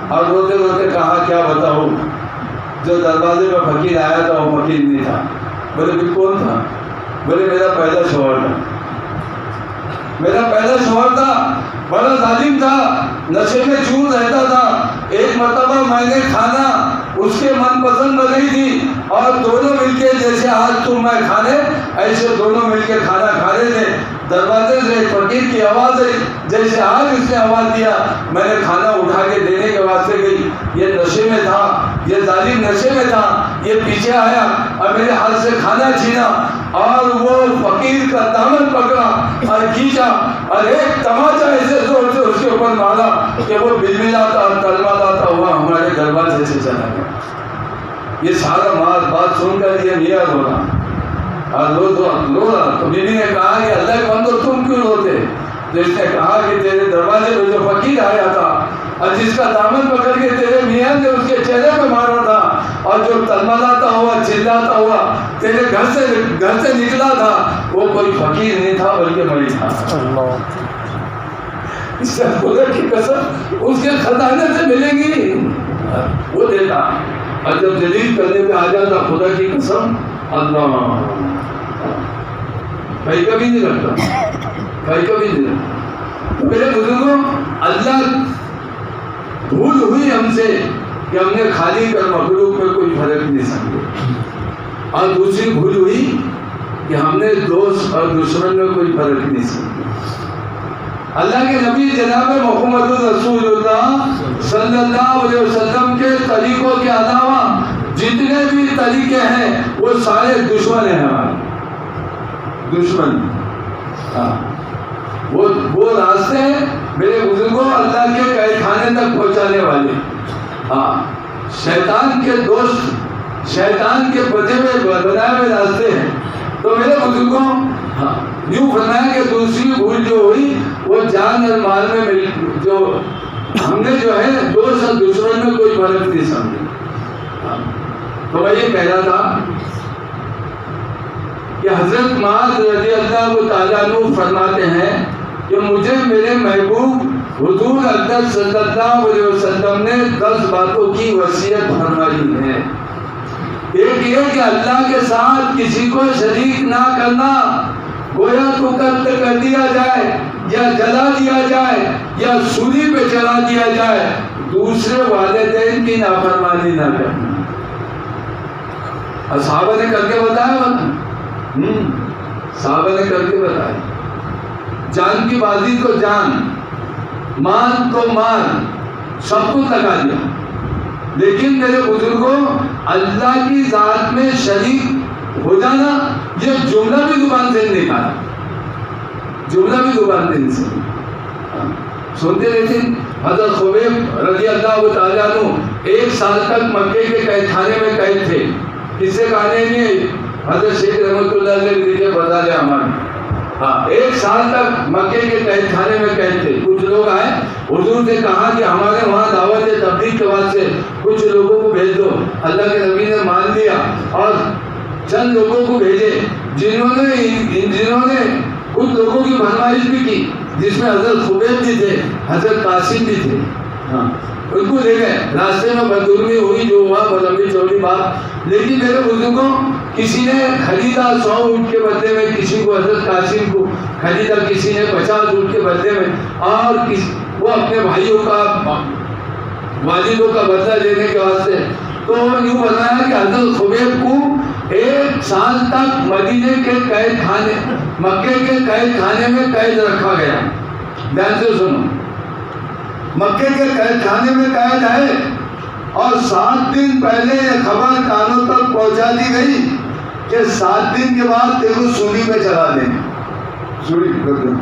اور روتے روتے کہا کیا بتاؤ، جو دروازے پہ فقیر آیا تھا وہ فقیر نہیں تھا۔ بولے پھر کون تھا؟ بولے میرا پہلا شوہر تھا، میرا پہلا شوہر تھا، بڑا ظالم تھا، نشے میں چور رہتا تھا۔ ایک مرتبہ میں نے کھانا اس کے من پسند بنائی تھی اور دونوں مل کے جیسے آج تم میں کھانے، ایسے دونوں مل کے کھانا کھا رہے تھے۔ دروازے سے ایک فقیر کی آواز آئی، جیسے آج اس نے آواز دیا، میں نے کھانا اٹھا کے دینے کے واسطے گئی، یہ نشے میں تھا، یہ ظالم نشے میں تھا، یہ پیچھے آیا اور میرے ہاتھ سے کھانا چھینا اور وہ فقیر کا دامن پکڑا اور کھینچا اور ایک تماچا ایسے زور سے اس کے اوپر مارا کہ وہ بلبلاتا اور کلمہ لاتا ہوا ہمارے دروازے سے چلا گیا۔ یہ سارا بات سن کر یہ میاں رو رہا اور رو رہا، تو بیوی نے کہا کہ اللہ کے بندو تم کیوں روتے؟ تو اس نے کہا کہ تیرے دروازے پہ جو فقیر آیا تھا اور جس کا دامن پکڑ کے تیرے میاں نے اس کے چہرے پہ مارا تھا اور جو تلملاتا ہوا چلاتا ہوا تیرے گھر سے نکلا تھا، وہ کوئی فقیر نہیں تھا بلکہ مریض تھا۔ اس سے خدا کی قسم اس کے خزانے سے ملے گی، وہ دیتا، اور جب جلیل کرنے پہ آ جاتا خدا کی قسم اللہ کہیں کبھی نہیں رکھتا، کہیں کبھی نہیں رکھتا۔ تو میرے بزرگوں، اللہ بھول ہوئی ہم سے کہ ہم نے خالق اور مخلوق میں کوئی فرق نہیں سمجھے، اور دوسری بھول ہوئی کہ ہم نے دوست اور دشمن میں کوئی فرق نہیں سمجھے۔ اللہ کے نبی جناب محمد رسول اللہ صلی اللہ علیہ وسلم کے طریقوں کے علاوہ جتنے بھی طریقے ہیں وہ سارے دشمن ہیں ہمارے، دشمن۔ ہاں وہ راستے میرے بزرگوں اللہ کے قید خانے تک پہنچانے والے، ہاں شیطان کے دوست، شیطان کے بنے ہوئے راستے ہیں۔ تو میرے بزرگوں، ہاں یوں فرمایا کہ دوسری بھول جو ہوئی وہ جان اور مال میں جو ہم نے جو ہے دوست اور دشمن میں کوئی فرق نہیں سمجھے۔ تو میں یہ کہہ رہا تھا کہ حضرت معاذ رضی اللہ تعالیٰ عنہ فرماتے ہیں کہ مجھے میرے محبوب حضور اقدس صلی اللہ علیہ وسلم نے 10 باتوں کی وصیت فرمائی ہے۔ ایک یہ کہ اللہ کے ساتھ کسی کو شریک نہ کرنا، گویا تو قتل کر دیا جائے یا جلا دیا جائے یا سولی پہ چلا دیا جائے، دوسرے والدین کی نافرمانی نہ کرنا۔ اور صحابہ نے کر کے بتایا، صحابہ نے کر کے بتایا، جان کی بازی کو جان، مان کو مان، سب کچھ لگا دیا۔ لیکن میرے بزرگوں، اللہ کی ذات میں شریک ہو جانا، یہ جملہ بھی زبان سے نہیں نکالا، جملہ بھی زبان سے نہیں نکالا۔ سنتے رہتے حضرت خبیب رضی اللہ تعالیٰ عنہ 1 سال تک مکے کے قید خانے میں قید تھے۔ کس سے کہانے نہیں، حضرت شیخ رحمۃ اللہ علیہ دیجیے بتا دیں ہمارے، ہاں 1 سال تک مکے کے قید خانے میں قید تھے۔ کچھ لوگ آئے، حضور نے کہا کہ ہمارے وہاں دعوت تبلیغ کے واسطے کچھ لوگوں کو بھیج دو۔ اللہ کے نبی نے مان لیا اور چند لوگوں کو بھیجے جنہوں نے کچھ لوگوں کی فرمائش بھی کی، جس میں حضرت خبیب بھی تھے، حضرت قاسم بھی تھے۔ ہاں ان کو لے گئے، راستے میں بدرمی ہوئی، جو ہوا لمبی چوڑی بات، لیکن میرے بزرگوں کسی نے خریدا 100 اونٹ کے بدلے میں، کسی کو حضرت قاسم کو خریدا، کسی نے 50 اونٹ کے بدلے میں، اور وہ اپنے بھائیوں کا والدوں کا بدلہ لینے کے واسطے۔ تو یوں بتایا کہ حضرت خبیب کو 1 سال تک مدینے کے قید خانے، مکے کے قید خانے میں قید رکھا گیا۔ دھیان سے سنو، مکے کے قید خانے میں قید ہے، اور 7 دن پہلے یہ خبر کانوں تک پہنچا دی گئی کہ 7 دن کے بعد تیرے کو سولی پہ چلا دیں گے، سولی پہ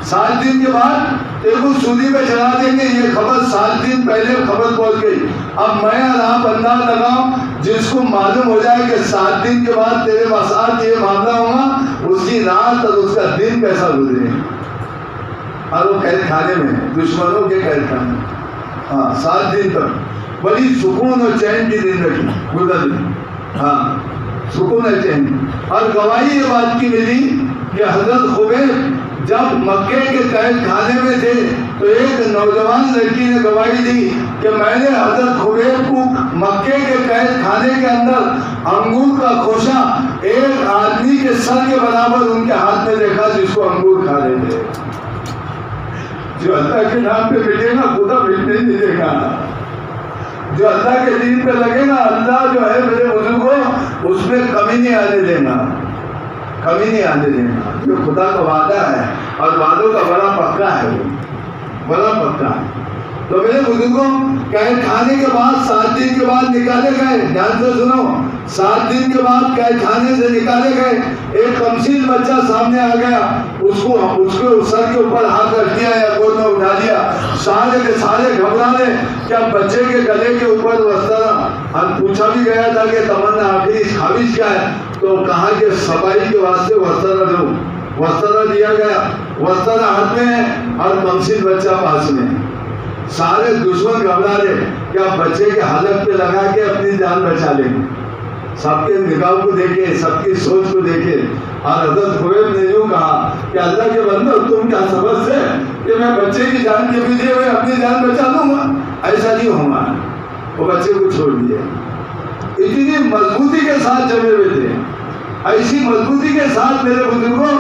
7 دن کے بعد تیرے کو سولی پہ چلا دیں گے۔ یہ خبر 7 دن پہلے خبر پہنچ گئی۔ اب میں آپ انداز لگاؤں، جس کو معلوم ہو جائے کہ 7 دن کے بعد تیرے ساتھ یہ معاملہ ہوگا، اس کی رات اور اس کا دن کیسا گزرے، اور وہ قید خانے میں، دشمنوں کے قید خانے میں، ہاں 7 دن تک بڑی سکون اور چین کی زندگی گزری، ہاں سکون اور چین۔ اور گواہی یہ بات کی ملی کہ حضرت خبیب جب مکے کے قید خانے میں تھے تو ایک نوجوان لڑکی نے گواہی دی کہ میں نے حضرت خبیب کو مکے کے قید خانے کے اندر انگور کا خوشہ ایک آدمی کے سر کے برابر ان کے ہاتھ میں دیکھا، جس کو انگور کھا رہے تھے۔ جو اللہ کے نام پہ ملے گا خدا ملنے نہیں دے گا، جو اللہ کے دین پہ لگے گا اللہ جو ہے میرے بزرگوں اس میں کمی نہیں آنے دینا، کمی نہیں آنے دینا۔ جو خدا کا وعدہ ہے اور وعدوں کا بڑا پکا ہے، وہ بڑا پکا ہے۔ تو میرے بزرگوں قید خانے کے بعد 7 دن کے بعد نکالے گئے، دھیان سے سنو، 7 دن کے بعد قید خانے سے نکالے گئے۔ ایک کمسین بچہ سامنے آ گیا، اس کو سر کے اوپر ہاتھ رکھ دیا یا گود میں اٹھا دیا، سارے کے سارے گھبرانے۔ کیا بچے کے گلے کے اوپر وسطرہ، اور پوچھا بھی گیا تھا کہ تمنا آخری خواہش کیا ہے، تو کہا کہ صفائی کے واسطے وسطرہ دو۔ وسطرہ دیا گیا، وسطرہ ہاتھ میں ہے اور کمسین بچہ پاس میں۔ سارے دشمن گھبرا رہے کہ آپ بچے کے حلق پہ لگا کے اپنی جان بچا لیں گے۔ سب کے نگاہ کو دیکھے، سب کی سوچ کو دیکھے، اور حضرت خبیب نے یوں کہا کہ اللہ کے بندو تم کیا سمجھتے کہ میں بچے کی جان کے پیچھے میں اپنی جان بچا دوں گا؟ ایسا نہیں ہوگا۔ وہ بچے کو چھوڑ دیا۔ اتنی مضبوطی کے ساتھ جمے ہوئے تھے، ایسی مضبوطی کے ساتھ میرے بزرگوں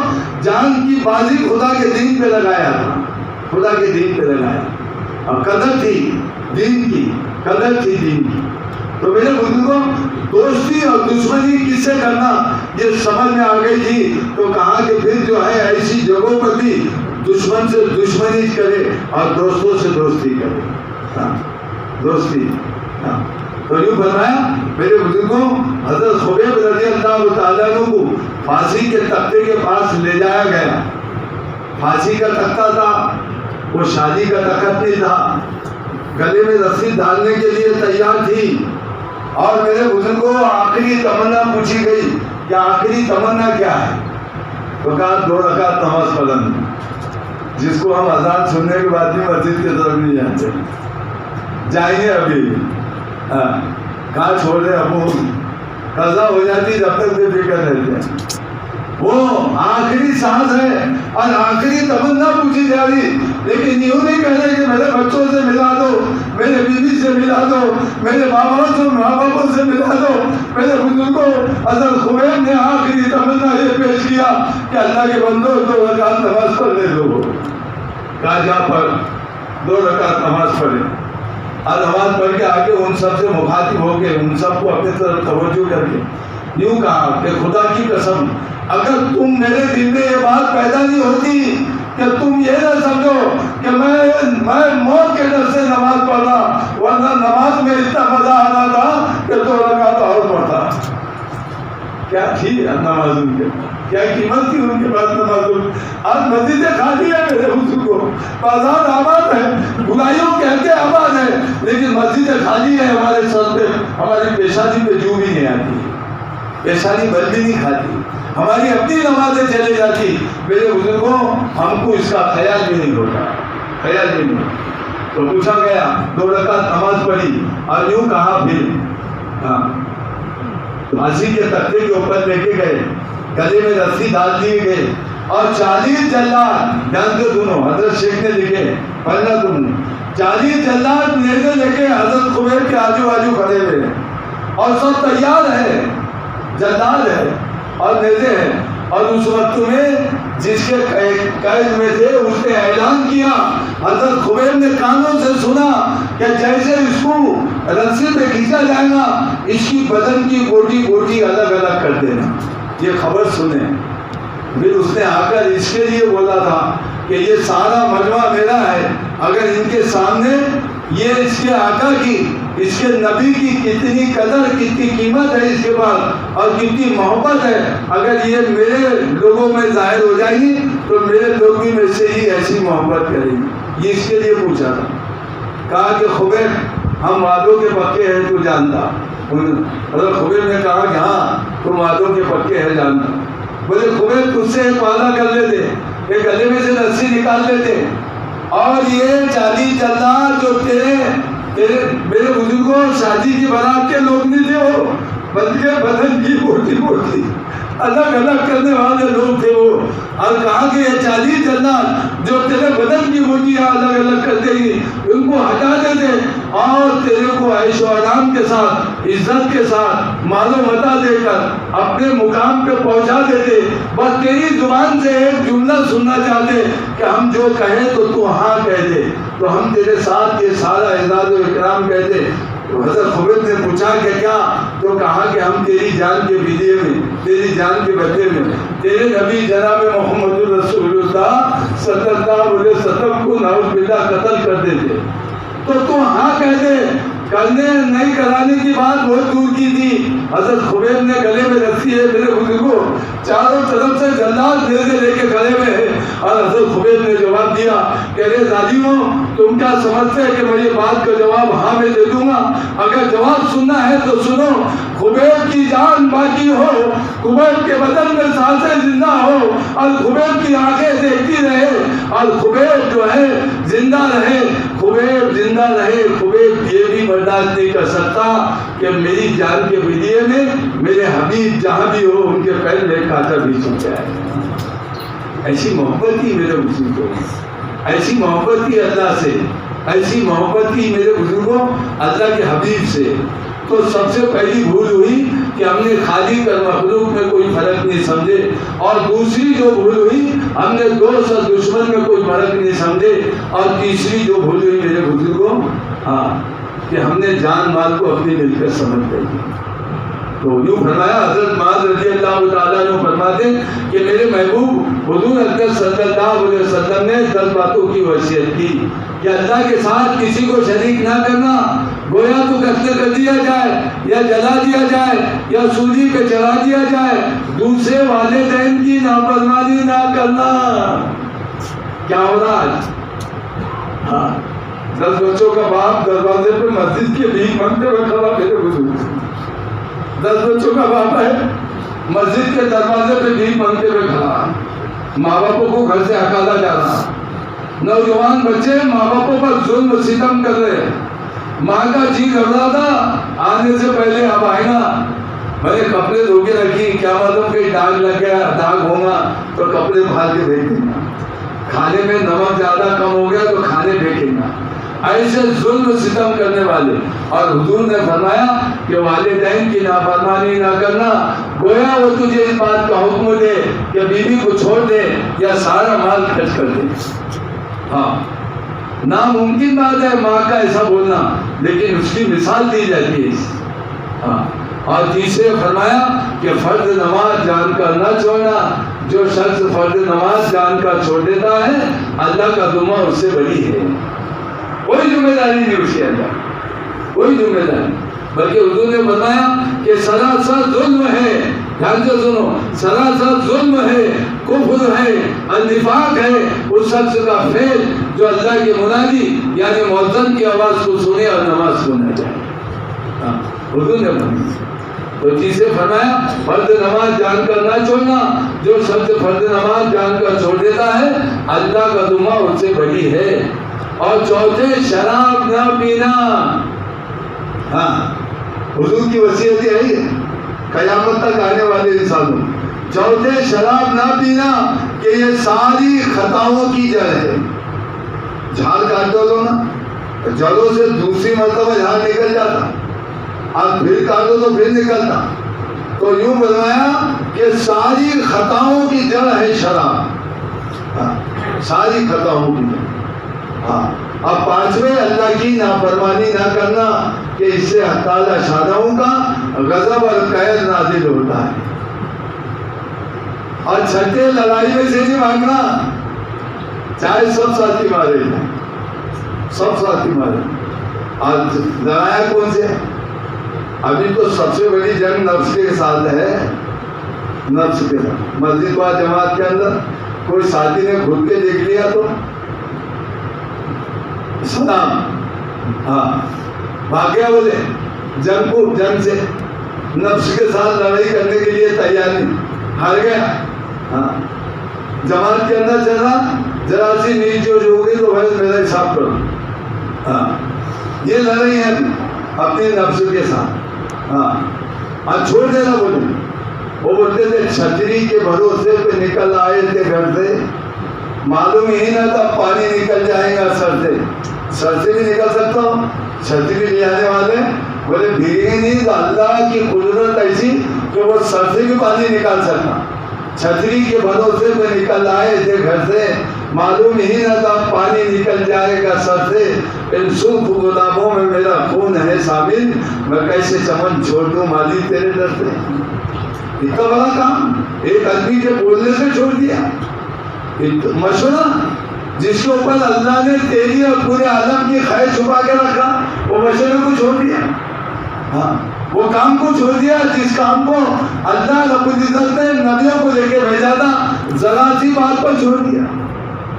جان کی بازی خدا کے دین پہ لگایا تھا، خدا کے دین پہ لگایا، اور قدر تھی دین کی، قدر تھی دین کی۔ تو میرے بزرگوں دوستی اور دشمنی کس سے کرنا یہ سمجھ میں آ گئی تھی، تو کہا کہ پھر جو ہے ایسی جگہوں پر بھی دشمن سے دشمنی کرے اور دوستوں سے دوستی کرے، دوستی۔ تو یوں فرمایا میرے بزرگوں حضرت خبیب رضی اللہ تعالیٰ عنہ کو پھانسی کے تختے کے پاس لے جایا گیا۔ پھانسی کا تختہ تھا، وہ شادی کا تخت نہیں تھا، گلے میں رسی ڈالنے کے لیے تیار تھی۔ اور میرے بزرگوں آخری تمنا پوچھی گئی کہ آخری تمنا کیا ہے، تو کہا 2 رکعت نماز پڑھنا، جس کو ہم اذان سننے کے بعد بھی مسجد کی طرف نہیں جاتے، جائیں گے ابھی، کہاں چھوڑ دیں، ابو قضا ہو جاتی جب تک بے فکر رہتے ہیں۔ وہ آخری سانس ہے اور آخری تمنا پوچھی جا رہی، لیکن یوں نہیں کہہ رہے کہ میرے بچوں سے ملا دو، میرے بیوی سے ملا دو، میرے ماں باپوں سے ملا دو۔ میرے بزرگوں حضرت خبیب نے آخری تمنا یہ پیش کیا کہ اللہ کے بندو 2 رکعت نماز پڑھنے دو۔ کہا جا پڑھ، 2 رکعت نماز پڑھے، اور نماز پڑھ کے آگے ان سب سے مخاطب ہو کے ان سب کو اپنی طرف توجہ کر کے یوں کہا کہ خدا کی قسم اگر تم میرے دل میں یہ بات پیدا نہیں ہوتی کہ تم یہ نہ سمجھو کہ میں موت کے ڈر سے نماز پڑھ رہا، ورنہ نماز میں اتنا مزہ آنا تھا کہ 2 رکعت اور پڑھتا۔ کیا تھی نماز ان کے، کیا قیمت تھی ان کے پاس نماز۔ آج مسجدیں خالی ہے میرے بزرگوں، بازار آباد ہے، بلائیوں کہتے آباد ہے، لیکن مسجدیں خالی ہے۔ ہمارے سر پہ، ہماری پیشانی پہ جو بھی نہیں آتی، پیشانی بل بھی نہیں کھاتی، ہماری اپنی نمازیں چلے جاتی۔ میرے بزرگوں ہم کو اس کا خیال بھی نہیں ہوتا، خیال بھی نہیں۔ تو پوچھا گیا، 2 رکعت نماز پڑھی اور یوں کہا پھر پھانسی کے تختے کے اوپر لے کے گئے، گلے میں رسی ڈال دیے گئے، اور 40 جلاد، دھیان سے سنو، حضرت شیخ نے لکھے، پڑھنا تم نے، 40 جلاد نیزے لے کے حضرت خبیب کے آجو باجو کھڑے ہوئے ہیں اور سب تیار ہے، جلاد ہے اور نیزے ہیں. اور اس وقت میں جس کے قید میں تھے اس نے اعلان کیا، حضرت خبیب نے کانوں سے سنا کہ جیسے اس کو رسی پہ کھینچا جائے گا اس کی بدن کی گوٹی گوٹی الگ الگ کر دینا. یہ خبر سنیں. پھر اس نے آ کر اس کے لیے بولا تھا کہ یہ سارا مجمع میرا ہے، اگر ان کے سامنے یہ اس کے آقا کی، اس کے نبی کی کتنی قدر، کتنی قیمت ہے اس کے بعد اور کتنی محبت ہے، اگر یہ میرے لوگوں میں ظاہر ہو جائے گی تو میرے لوگ بھی میں سے ہی ایسی محبت کریں گے. یہ اس کے لیے پوچھا تھا. کہا کہ خبیب ہم وعدوں کے پکے ہیں، تو جانتا. حضرت خبیب نے کہا کہ ہاں تم وعدوں کے پکے ہیں، جانتا. بولے خبیب تجھ سے ایک وعدہ کر لیتے، ایک گلے میں سے رسی نکال لیتے اور یہ 40 جلاد جو تیرے میرے بزرگوں شادی کی بارات کے لوگ نہیں تھے، وہ بلکہ بدن کی بوٹی بوٹی الگ الگ کرنے والے لوگ تھے وہ. اور کہا کہ یہ 40 جلاد جو تیرے بدن کی بوٹیاں الگ الگ کر دے گی ان کو ہٹا دیتے اور تیرے کو عیش و آرام کے ساتھ، عزت کے ساتھ، مال و متاع دے کر اپنے مقام پہ پہنچا دیتے. بس تیری زبان سے ایک جملہ سننا چاہتے کہ ہم جو کہیں تو تو ہاں کہہ دے، تو ہم تیرے ساتھ یہ سارا اعزاز و اکرام کہتے. حضرت خبیب نے پوچھا کہ کیا؟ تو کہا کہ ہم تیری جان کے بدلے میں، تیری جان کے بدلے میں تیرے نبی جناب محمد رسول اللہ صلی اللہ علیہ وسلم کو نعوذ باللہ قتل کر دیتے. تو ہاں کہہ دے. کرنے نہیں کرانے کی بات بہت دور کی تھی. حضرت خبیب نے گلے میں رسی ہے میرے بزرگوں، چاروں طرف سے جلاد نیزے لے کے کھڑے ہوئے ہیں اور حضرت خبیب نے جواب دیا کہ ارے ظالموں تم کیا سمجھتے ہیں کہ میں یہ بات کا جواب ہاں میں دے دوں گا؟ اگر جواب سننا ہے تو سنو. خبیب کی جان باقی ہو، خبیب کے بدن میں سانسیں زندہ ہو اور خبیب کی آنکھیں دیکھتی رہے اور خبیب جو ہے زندہ رہے، خبیب زندہ رہے. خبیب یہ بھی برداشت نہیں کر سکتا کہ میری جان کے بدلے میں میرے حبیب جہاں بھی ہو ان کے پیر میں کانٹا بھی چھپ جائے. ایسی محبت کی میرے بزرگوں، ایسی محبت کی اللہ سے، ایسی محبت کی میرے بزرگوں اللہ کے حبیب سے. تو سب سے پہلی بھول ہوئی کہ ہم نے خالق اور مخلوق میں کوئی فرق نہیں سمجھے، اور دوسری جو بھول ہوئی ہم نے دوست اور دشمن میں کوئی فرق نہیں سمجھے، اور تیسری جو بھول ہوئی میرے بزرگوں ہاں کہ ہم نے جان مال کو اپنی مل کر سمجھ گئی. تو یوں فرمایا حضرت معاذ رضی اللہ تعالیٰ عنہ فرماتے کہ میرے محبوب حضور اکرم صلی اللہ علیہ وسلم نے 10 باتوں کی وصیت کی کہ اللہ کے ساتھ کسی کو شریک نہ کرنا، گویا تو قتل کر دیا جائے یا جلا دیا جائے یا سولی پہ چڑھا دیا جائے، دوسرے والدین کی نافرمانی نہ کرنا. کیا ہو رہا ہے؟ ہاں 10 بچوں کا باپ دروازے پہ مسجد کے بھیک مانگتے ہوئے کھڑا میرے بزرگ. 10 بچوں کا باپ ہے مسجد کے دروازے پہ بھیک مانگتے ہوئے کھڑا، ماں باپوں کو گھر سے ہکالا جا رہا. نوجوان بچے ماں باپوں پر ظلم و ستم کر رہے. ماں کا جی گھبرا تھا آنے سے پہلے اب آئے گا، میں نے کپڑے دھو کے رکھی، کیا معلوم کہ داغ لگ گیا، داغ ہوگا تو کپڑے پھاڑ کے بھیج دیں گا، کھانے میں نمک زیادہ کم ہو گیا تو کھانے پھینکیں گا. ایسے ظلم و ستم کرنے والے. اور حضور نے فرمایا کہ والدین کی نافرمانی نہ کرنا، گویا وہ تجھے اس بات کا حکم دے کہ بیوی کو چھوڑ دے یا سارا مال خرچ کر دے. ہاں ناممکن بات ہے ماں کا ایسا بولنا، لیکن اس کی مثال دی جاتی ہے. ہاں اور تیسرے فرمایا کہ فرض نماز جان کر نہ چھوڑنا، جو شخص فرض نماز جان کر چھوڑ دیتا ہے اللہ کا ذمہ اس سے بری ہے. کوئی ذمہ داری نہیں اس کے اندر، کوئی ذمہ داری. بلکہ حضور نے فرمایا کہ سراسر ظلم ہے، دھیان سے سنو، سراسر ظلم ہے، کفر ہے، النفاق ہے اس شخص کا فعل جو اللہ کے منادی یعنی مؤذن کی آواز کو سنے اور نماز کو نہ جائے. حضور نے فرمایا. تو تیسرے فرمایا فرض نماز جان کر نہ چھوڑنا، جو شخص فرض نماز جان کر چھوڑ دیتا ہے اللہ کا ذمہ اس سے بری ہے. اور چوتھے شراب نہ پینا. ہاں حضور کی وصیت یہی ہے قیامت تک آنے والے انسانوں. چوتھے شراب نہ پینا کہ یہ ساری خطاؤں کی جڑ ہے. جھاڑ کاٹ دو نا، جڑوں سے دوسری مرتبہ جھاڑ نکل جاتا، آپ پھر کاٹو تو پھر نکلتا. تو یوں بتایا کہ ساری خطاؤں کی جڑ ہے شراب. ساری خطاؤں کی جڑ. اب پانچویں اللہ کی نافرمانی نہ کرنا کہ اس سے تعالی شادوں کا غضب اور قہر نازل ہوتا ہے. اور چھٹے لڑائی میں سے نہیں بھاگنا، چاہے سب ساتھی مارے جائیں، سب ساتھی مارے. آج لڑایا کون سے؟ ابھی تو سب سے بڑی جنگ نفس کے ساتھ ہے. نفس کے ساتھ مسجد و جماعت کے اندر کوئی ساتھی نے گھٹ کے دیکھ لیا تو سلام، بھاگیا بولے جنگ سے. نفس کے ساتھ لڑائی کرنے کے لیے تیار نہیں، ہار گیا. جماعت کے اندر چل رہا، ذرا سی نیچ جو ہوگی تو بھائی میرا حساب کرو. یہ لڑائی ہے اپنے نفس کے ساتھ. چھوڑ دینا بولے. وہ بولتے تھے چھتری کے بھروسے پہ نکل آئے تھے گھر سے، معلوم ہی نہ تھا پانی نکل جائے گا سر سے. سر سے بھی نکل سکتا ہوں. چھتری لے آنے والے بولے بھیگے نہیں تو اللہ کی قدرت ایسی کہ وہ سر سے بھی پانی نکال سکتا. چھتری کے بھروسے پہ نکل آئے تھے گھر سے، معلوم ہی نہ تھا پانی نکل جائے گا سر سے. ان سرخ گلابوں میں میرا خون ہے شامل، میں کیسے چمن چھوڑ دوں مالی تیرے در سے. اتنا بڑا کام ایک آدمی کے بولنے سے چھوڑ دیا. مشورہ جس کے اوپر اللہ نے تیری اور پورے عالم کی خیر چھپا کے رکھا، وہ مشورے کو چھوڑ دیا. وہ کام کو چھوڑ دیا جس کام کو اللہ رب العزت نے نبیوں کو لے کے بھیجا تھا، ذرا سی بات پر چھوڑ دیا.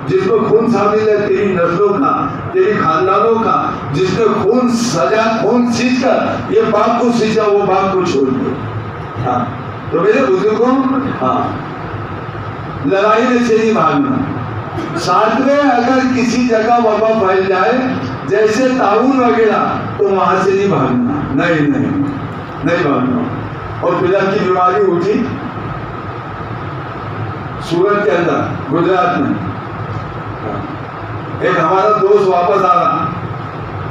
جس کو خون شامل ہے تیری نسلوں کا، تیری خاندانوں کا، جس نے خون سجا، خون سینچ کر یہ باپ کو سینچا، وہ باپ کو چھوڑ دیا. تو میرے بزرگوں، لڑائی میں سے نہیں بھاگنا. ساتویں اگر کسی جگہ وبا پھیل جائے جیسے تعاون وغیرہ تو وہاں سے نہیں بھاگنا. نہیں بھاگنا. اور پلر کی بیماری اٹھی سورت کے اندر گجرات میں. ایک ہمارا دوست واپس آ رہا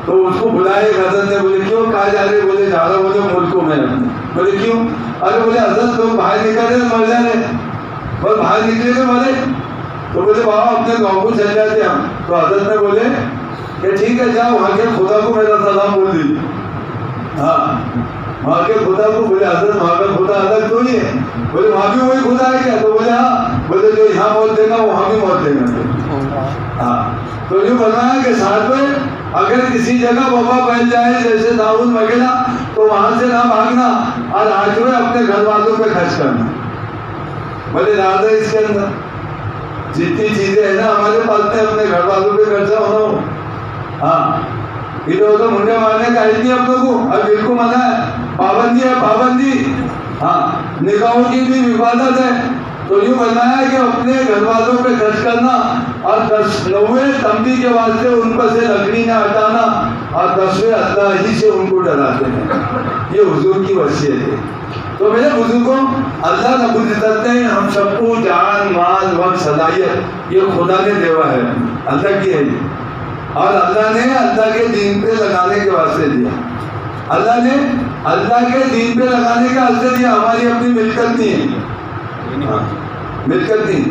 تو اس کو بلائے حضرت نے. بولے کیوں؟ کہا جا رہے؟ بولے جا رہا. بولے ملکوں میں رکھنے. بولے کیوں؟ ارے بولے حضرت لوگ باہر نکل رہے مر جا رہے. بس باہر نکلے تھے بولے. تو بولے بابا اپنے گاؤں کو چل جاتے ہم. تو حضرت نے بولے کہ ٹھیک ہے جاؤ، وہاں کے خدا کو میرا سلام بول دیجیے. وہاں کے خدا کو. بولے حضرت وہاں کا خدا الگ تو ہی ہے. بولے وہاں بھی وہی خدا ہے کیا؟ تو بولے ہاں. بولے جو یہاں موت دے گا وہاں بھی موت دے گا. تو یوں بتایا کہ ساتھ میں اگر کسی جگہ وبا پھیل جائے جیسے تعاون وغیرہ تو وہاں سے نہ بھاگنا، اور آٹھویں اپنے گھر والوں پہ خرچ کرنا. بولے راز ہے اس کے اندر جتنی چیزیں ہیں نا ہمارے پاس میں اپنے گھر والوں پہ خرچہ ہونا ہو. ادھر ادھر منڈے مارنے کا ہے نہیں اپنے کو. اب بالکل منع ہے، پابندی ہے، پابندی. نکاحوں کی بھی حفاظت ہے. تو یوں بتایا کہ اپنے گھر والوں پہ خرچ کرنا، اور 9ویں تنبیہ کے واسطے ان پر سے لکڑی نہ ہٹانا، اور 10ویں اللہ ہی سے ان کو ڈراتے ہیں. یہ حضور کی وصیت ہے. تو میرے بزرگوں، اللہ رب العزت نے ہم سب کو جان، مال، وقت، صلاحیت یہ خدا نے دیوا ہے، اللہ کی ہے یہ. اور اللہ نے اللہ کے دین پہ لگانے کے واسطے دیا. اللہ نے اللہ کے دین پہ لگانے کے واسطے دیا. ہماری اپنی ملکت نہیں ہے، ملکت نہیں.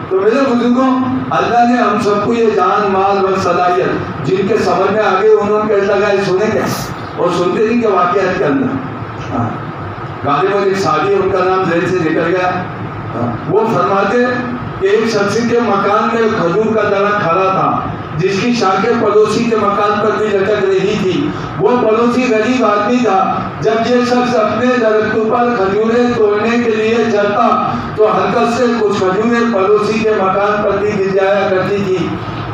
تو میرے بزرگوں، اللہ نے ہم سب کو یہ جان، مال و صلاحیت جن کے سمجھ میں آگے انہوں نے کہنے لگا سنے کیا، اور سنتے نہیں کہ واقعات کے اندر غالب ایک صحابی، ان کا نام ذہن سے نکل گیا. وہ فرماتے کہ ایک شخص کے مکان میں کھجور کا درخت کھڑا تھا جس کی شاخیں پڑوسی کے مکان پر بھی لٹک رہی تھی. وہ پڑوسی غریب آدمی تھا. جب یہ شخص اپنے درختوں پر کھجوریں توڑنے کے لیے چلتا تو حرکت سے کچھ کھجوریں پڑوسی کے مکان پر بھی گر جایا کرتی تھی،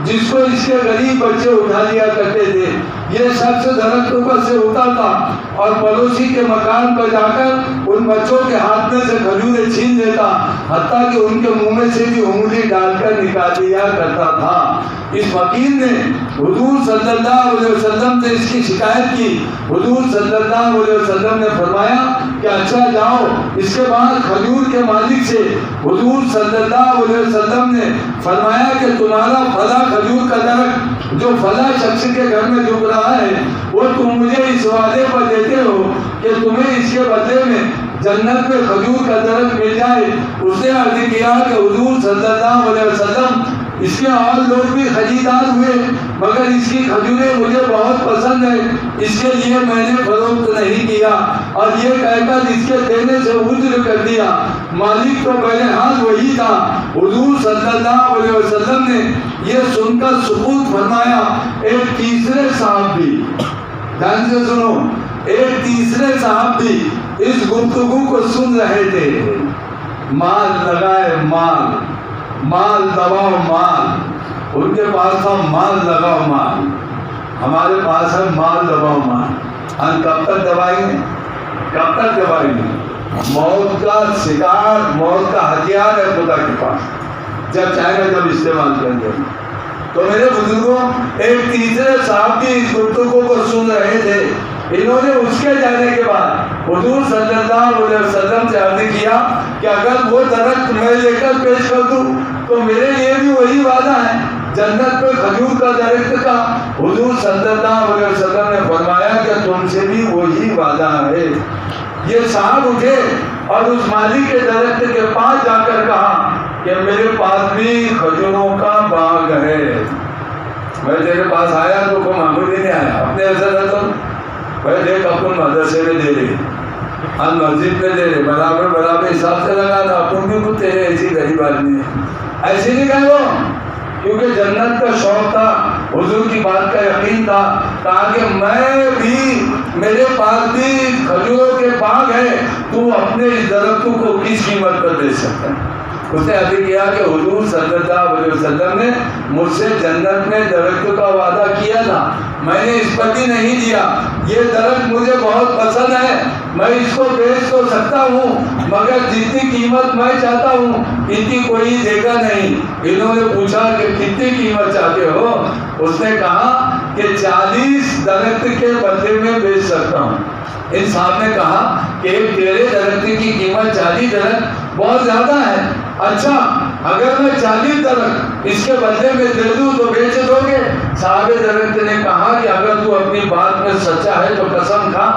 جس کو اس کے غریب بچے اٹھا لیا کرتے تھے. یہ شخص درختوں پر سے اترتا اور پڑوسی کے مکان پر جا کر ان بچوں کے ہاتھ میں سے کھجوریں چھین لیتا، حتیٰ کہ ان کے منہ میں سے بھی انگلی ڈال کر نکال دیا کرتا تھا۔ اس فقیر نے حضور صلی اللہ علیہ وسلم سے اس کی شکایت کی۔ حضور صلی اللہ علیہ وسلم نے فرمایا کہ اچھا جاؤ۔ اس کے بعد کھجور کے مالک سے حضور صلی اللہ علیہ وسلم نے فرمایا کہ تمہارا فلاں کھجور کا درخت جو فلاں شخص کے گھر میں جھک رہا ہے وہ تم مجھے اس وعدے پر دیتے ہو کہ تمہیں اس کے بدلے میں جنت میں کھجور کا درخت مل جائے۔ اس نے عرض کیا کہ حضور صلی اللہ علیہ وسلم اس کے اور لوگ بھی خریدار ہوئے مگر اس کی کھجوریں مجھے بہت پسند ہیں، اس کے لیے میں نے فروخت نہیں کیا، اور یہ کہہ کر اس کے دینے سے عذر کر دیا۔ مالک تو بہرحال وہی تھا۔ حضور صلی اللہ علیہ وسلم نے یہ سن کر سکوت فرمایا۔ ایک تیسرے صاحب بھی، دھیان سے سنو، ایک تیسرے صاحب بھی اس گفتگو کو سن رہے تھے۔ مال لگائے مال، مال دباؤ مال، ان کے پاس تھا مال لگاؤ مال، ہمارے پاس ہے مال دباؤ مال۔ ہم کب تک دبائیں گے؟ کب تک دبائیں گے؟ موت کا شکار، موت کا ہتھیار ہے خدا کے پاس، جب چاہے گا جب استعمال کریں گے۔ تو میرے بزرگوں، ایک تیسرے صاحب بھی اس گفتگو کو سن رہے تھے۔ انہوں نے اس کے جانے کے بعد حضور صلی اللہ علیہ وسلم سے عرض کیا کہ اگر وہ درخت میں لے کر پیش کر دوں تو میرے لیے بھی وہی وعدہ ہے جنت میں کھجور کا درخت کا۔ حضور صلی اللہ علیہ وسلم نے فرمایا کہ تم سے بھی وہی وعدہ ہے۔ یہ صاحب اٹھے اور اس مالی کے درخت کے پاس جا کر کہا کہ میرے پاس بھی کھجوروں کا باغ ہے، میں تیرے پاس آیا تو کوئی معمولی نہیں آیا، اپنے ایسا رہتا ہوں بھائی دیکھ اپن مدرسے میں دے رہے، ہم مسجد میں دے رہے، برابر برابر حساب سے لگا تھا، اپن بھی کچھ تیرے ایسی غریب آدمی ہے، ایسے نہیں کہہ وہ، کیونکہ جنت کا شوق تھا، حضور کی بات کا یقین تھا، کہا کہ میں بھی، میرے پاس بھی کھجوروں کے باغ ہے، تو اپنے اس درختوں کو کس قیمت پر دے سکتا ہے؟ اس نے عرض کیا کہ حضور صلی اللہ علیہ وسلم نے مجھ سے جنت میں درخت کا وعدہ کیا تھا، میں نے اس پر بھی نہیں دیا، یہ درخت مجھے بہت پسند ہے، میں اس کو بیچ تو سکتا ہوں مگر جتنی قیمت میں چاہتا ہوں اتنی کوئی دے گا نہیں۔ انہوں نے پوچھا کہ کتنی قیمت چاہتے ہو؟ اس نے کہا کہ 40 درخت کے بدلے میں بیچ سکتا ہوں۔ ان صاحب نے کہا کہ ایک تیرے درخت کی قیمت 40 درخت بہت زیادہ ہے، اچھا اگر میں 40 درخت اس کے بدلے میں دے دوں تو بیچ دو گے؟ صاحب درخت نے کہا کہ اگر تو اپنی بات میں سچا ہے تو قسم کھا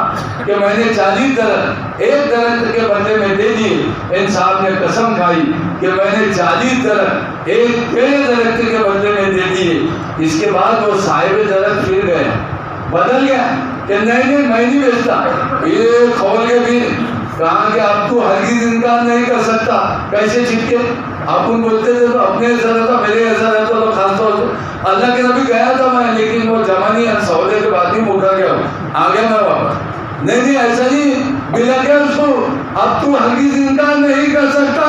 کہ میں نے 40 درخت ایک درخت کے بدلے میں دے دیے۔ ان صاحب نے قسم کھائی کہ میں نے 40 درخت ایک تیرے درخت کے بدلے میں دے دیے۔ اس کے بعد وہ صاحب درخت پھر گئے، بدل گیا کہ نہیں میں نہیں بیچتا، یہ کھول کے بھی کہا کہ اب تو ہرگز انکار نہیں کر سکتا، کیسے چھٹکے؟ آپ ان بولتے تھے تو اپنے ایسا رہتا، میرے ایسا رہتا تو خاص طور سے اللہ کے نبی گیا تھا میں، لیکن وہ جمع نہیں، سودے کے بعد ہی مکا گیا، آ گیا میں واپس۔ نہیں ایسا نہیں ملا گیا اس کو، اب تو ہرگز انکار نہیں کر سکتا،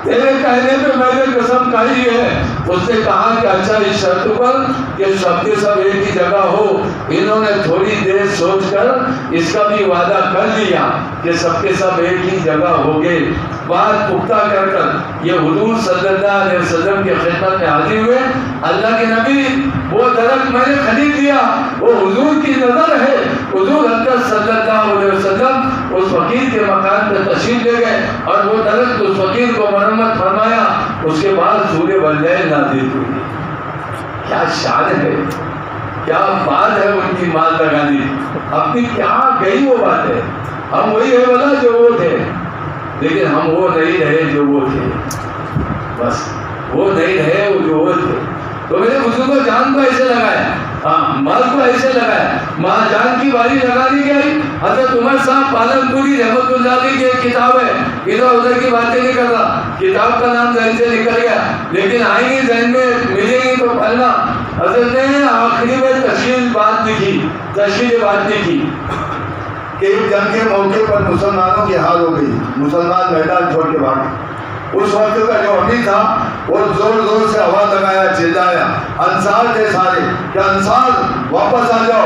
تیرے کہنے پہ میں نے قسم کھائی ہے۔ اس نے کہا کہ اچھا اس شرط پر کہ سب کے سب ایک ہی جگہ ہو۔ انہوں نے تھوڑی دیر سوچ کر اس کا بھی وعدہ کر لیا کہ سب کے سب ایک ہی جگہ ہوگے۔ بات پختہ کر کر یہ حضور صلی اللہ علیہ وسلم کی خدمت میں حاضر ہوئے۔ اللہ کے نبی وہ درخت میں نے خرید لیا، وہ حضور کی نظر ہے۔ حضور حضرت صلی اللہ علیہ وسلم اس فقیر کے مکان پہ تشریف لے گئے اور وہ درخت اس فقیر کو مرمت فرمایا۔ اس کے بعد سورہ واللیل نازل ہوئی۔ کیا شان ہے، کیا بات ہے ان کی مال لگانے، اپنی کیا گئی وہ بات ہے۔ ہم وہی ہے بلا جو وہ تھے، لیکن ہم وہ نہیں رہے جو وہ تھے، بس وہ نہیں رہے جو وہ تھے۔ تو میرے بزرگوں جان کو ایسے لگایا، مال کو ایسے لگایا، ماں جان کی باری لگانی گئی۔ حضرت عمر صاحب پالن پوری رحمت اللہ علیہ کی ایک کتاب ہے، ادھر ادھر کی باتیں نہیں کر رہا، کتاب کا نام ذہن سے نکل گیا، لیکن آئیں گی ذہن میں ملے گی تو پڑھنا۔ حضرت نے آخری میں تشریح بات لکھی کہ ایک جنگ کے موقع پر مسلمانوں کی حال ہو گئی، مسلمان میدان چھوڑ کے بھاگے۔ اس وقت کا جو امیر تھا وہ زور زور سے آواز لگایا، چلایا، انصار تھے سارے کہ انصار واپس آ جاؤ،